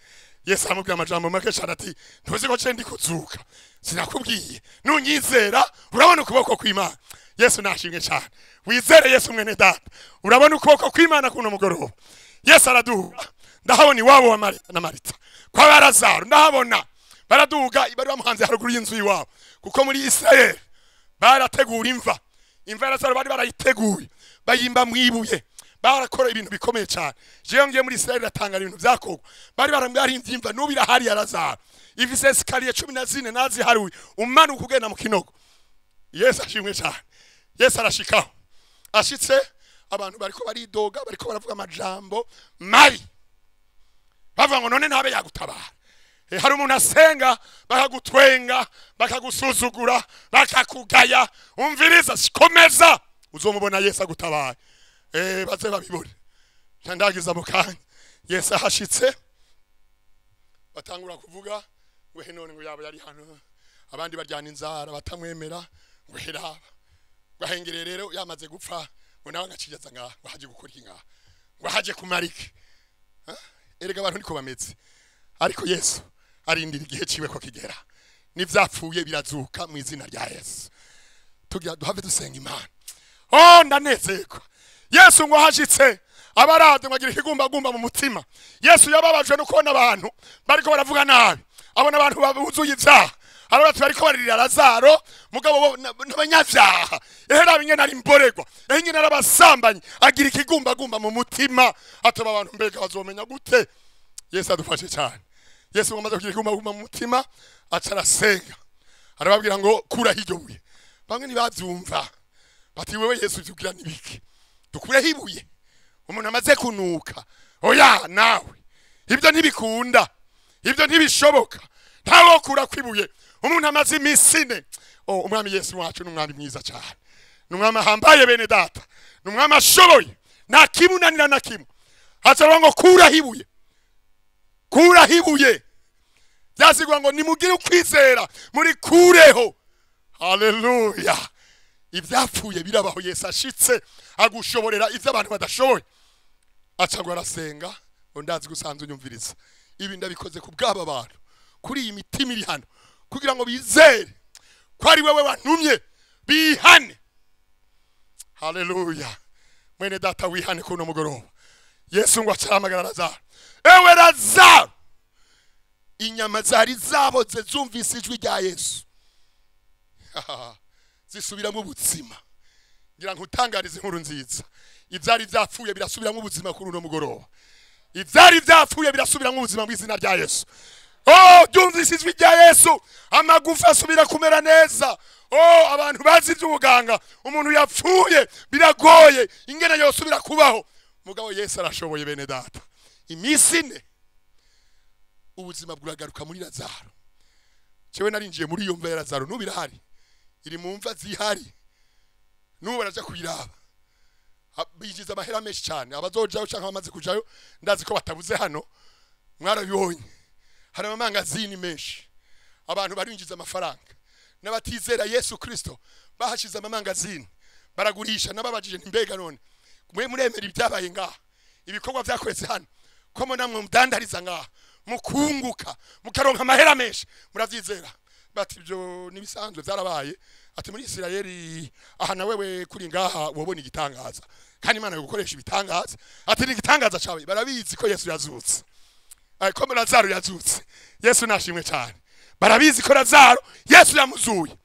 Yesu amubwira amajambo make cyane ati ntuzi ko cendi kuzuka sinakubwiye nunyizera urabona ukuboko kw'Imana Yesu nashimwe cyane wizere Yesu mwene data urabona ukuboko kw'Imana kuno mugoroba Yesu araduha ndahabona iwabo wa Marita na Marita kwa Lazaro ndahabona baraduga bari bamuhanze haruguru y'inzu iwabo kuko muri Israel barategura imva ya Lazaro bari barayiteguye bayimba mwibuye barakora ibintu bikomeye cyane jewe ngiye muri Israel atanga ibintu byakogwa bari barambarimvye imva nubira hari ya Lazaro ifise skaliye 14 nazi haruye umanuka kugenda mu kinogo Yesu ashimwe cyane Yesu arashikaho ashitse abantu bariko baridoga bariko baravuga amajambo mari bavuga ngo none ntabe yagutabara hari umuntu asenga bakagutwenga bakagusuzugura bakakugaya umviriza sikomeza uzomubona Yesu agutabara baze babibone ndandagiza mu kanya Yesu ahashitse batangura kuvuga ngo none ngo yaba yari hano abandi baryana inzara batamwemera ngo heraba gahengere rero yamaze gupfa ngo nawe ngacigeza ngaho wahaje gukora inga ngo haje kumarika erega abantu niko bameze ariko Yesu arindira igihe ciwe ko kigera n'ivyapfuye birazuka mu izina rya Yesu tugira duhave dusenga Imana ndanezeko Yesu ngo hashitse abarade ngo agira ikigumbagumba mu mutima Yesu yababajwe no kubona abantu bariko baravuga nabi abona abantu babuzuye ivyaha arabatu bariko baririra Lazaro mugabo n'abanyavyaha ehera binge nari mboregwa ehinge narabasambanye agira ikigumbagumba mu mutima atoba abantu mbega bazomenya gute Yesu adufashe cyane Yesu ngamaze kugira ikigumbagumba mu mutima acarasenga arababwira ngo kura hiryo buye bamwe nibavyumva bati wewe Yesu ugira nibiki dukure hibuye umuntu amaze kunuka oya nawe ibyo ntibikunda ibyo ntibishoboka ntawo kura kwibuye umuntu amaze imisine umwami Yesu wacu n'umwami mwiza cyane n'umwami hambaye bene data n'umwami ashoboye nta kimunanira na kimwe hazavuga ngo kura hibuye byazigwa ngo nimugire ukwizera muri kureho haleluya ibyapfuye birabaho Yesu ashitse agushoborera ivyo abantu badashoboye acagwa arasenga ngo ndazi gusanzwe unyumviriza ibi ndabikoze ku bw'aba bantu kuri iyi mitima iri hano kugira ngo bizere ko ari wewe wantumye bihane haleluya mwene data wihane kuno mugoroba Yesu ngo acaramagara Lazaro ewe Lazaro inyama zari zaboze zumvise ijwi rya Yesu zisubira mu buzima ngira nkutangarize inkuru nziza ivyari vyapfuye birasubira mu buzima kuri uno mugoroba ivyari vyapfuye birasubira mu buzima bw'izina rya Yesu byumvise ijwi rya Yesu amagufa asubira kumera neza abantu bazi iby'ubuganga umuntu yapfuye biragoye ingene yosubira kubaho mugabo Yesu arashoboye bene data imisine ubuzima buragaruka muri Lazaro cewe narinjiye muri iyo mva ya Lazaro nubirahari iri mu mva zihari nubu baraje kuyiraba bigize amahera menshi cyane abazojayo cyangwa bamaze kujayo ndazi ko batabuze hano mwarabibonye hari amangazini menshi abantu barinjiza amafaranga n'abatizera Yesu Kristo bahashize amamangazini baragurisha nababajije mbega none mwe muremera ibyabaye ngaha ibikorwa byakweze hano ko namwe mudandariza ngaha mukunguka mukaronka amahera menshi muravyizera bati byo nibisanzwe byarabaye ati muri Isirayeli aha na wewe kuri ngaha wobona igitangaza kandi Imana yogukoresha ibitangaza ati n'igitangaza cawe barabizi ko Yesu yazutse ko Lazaro yazutse Yesu nashimwe cyane barabizi ko Lazaro Yesu yamuzuye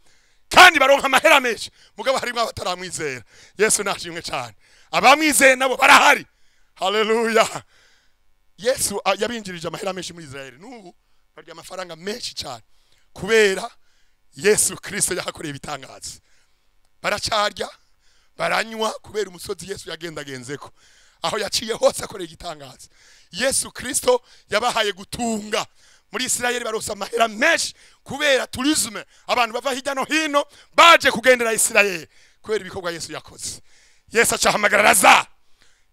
kandi baronka amahera menshi mugabo harimo abataramwizera Yesu nashimwe cyane abamwizeye nabo barahari haleluya Yesu yabinjirije amahera menshi muri Israeli n'ubu barya amafaranga menshi cyane kubera Yesu Kristo yahakoreye ibitangaza baracarya baranywa kubera umusozi Yesu yagendagenzeko aho yaciye hose akoreye igitangaza Yesu Kristo yabahaye gutunga muri Israeli barosa amahera menshi kubera tourisme abantu bava hirya no hino baje kugendera Israeli kubera ibikorwa Yesu yakoze Yesu acahamagara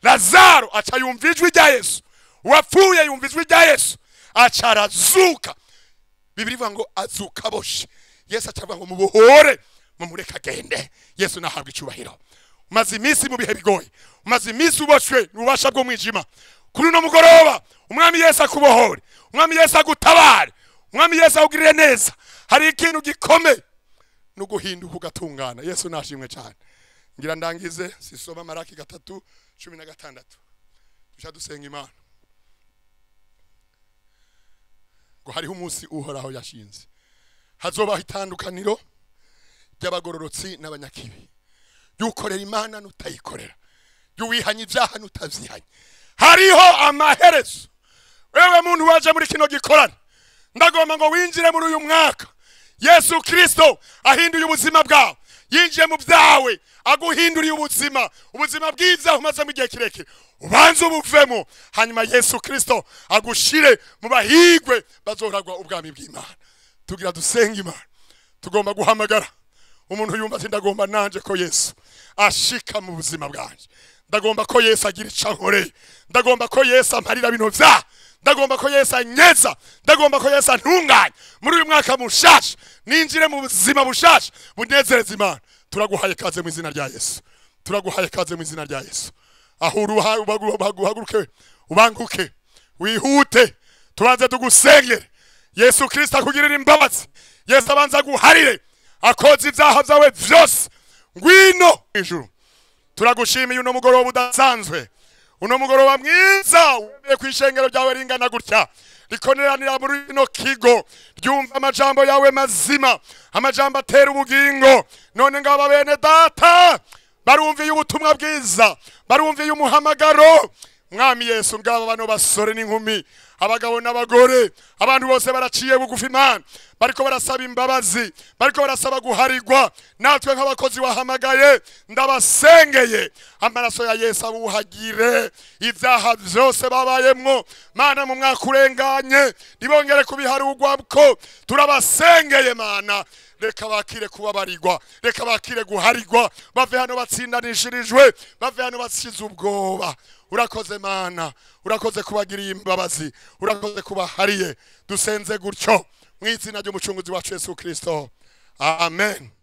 Lazaro aca yumva ijwi rya Yesu wapfuye yumva ijwi rya Yesu aca arazuka Bibiri ivuga ngo azuka boshe Yesu acavuga ngo mubohore mumureka agende Yesu nahabwa icubahiro umaze iminsi mu bihe bigoye umaze iminsi uboshwe n'ububasha bwo mwijima kuri no mugoroba umwami Yesu akubohore umwami Yesu agutabare umwami Yesu akugirire neza hari ikintu gikomeye no guhinduka ugatungana Yesu nashimwe cyane ngira ndangize sisoma Maraki 3:16 tusha dusenga Imana ngo hariho umunsi uhoraho yashinze hazobaho itandukaniro ry'abagororotsi n'abanyakibi yukorera Imana nutayikorera yuwihanye ibyaha nutavyihanye hariho amaherezo wewe muntu waje muri kino gikorana ndagomba ngo winjire muri uyu mwaka Yesu Kristo ahinduye ubuzima bwawe yinjiye mu byawe aguhinduriye ubuzima bwiza umaze mu gihe kirekire ubanze ubuvemo hanyuma Yesu Kristo agushire mu bahigwe bazoragwa ubwami bw'Imana tugira dusenga Imana tugomba guhamagara umuntu yumva ati ndagomba nanje ko Yesu ashika mu buzima bwanje ndagomba ko Yesu agira icankore ndagomba ko Yesu amparira bino vya ndagomba ko Yesu anyeza ndagomba ko Yesu antunganye muri uyu mwaka mushasha ninjire mu buzima bushasha bunezereza Imana turaguhaye kaze mu izina rya Yesu turaguhaye kaze mu izina rya Yesu aho uhaguruke ubanguke wihute tubanze tugusengere Yesu Kristo akugirira imbabazi Yesu abanza guharire akoze ibyaha byawe byose ngwino ijuru turagushimiye uno mugoroba udasanzwe uno mugoroba mwiza wemeye kwishengero ryawe ringana gutya rikoneranira muri ino kigo ryumva amajambo yawe mazima amajambo atera ubugingo none ngaba bene data barumviye ubutumwa bwiza barumviye umuhamagaro mwami Yesu ngaba bano basore n'inkumi abagabo n'abagore abantu bose baraciye bugufi Imana bariko barasaba imbabazi bariko barasaba guharigwa natwe nk'abakozi wahamagaye ndabasengeye amaraso ya Yesu abuhagire ibyaha byose babayemwo Mana mu mwaka urenganye nibongere kubiharugwa bwo turabasengeye Mana reka bakire kubabarirwa reka bakire guharigwa bave hano batsindanishirijwe bave hano batsize ubwoba urakoze Mana urakoze kubagiriye imbabazi urakoze kubahariye dusenze gutyo mu izina ry'umucunguzi wacu Yesu Kristo amen.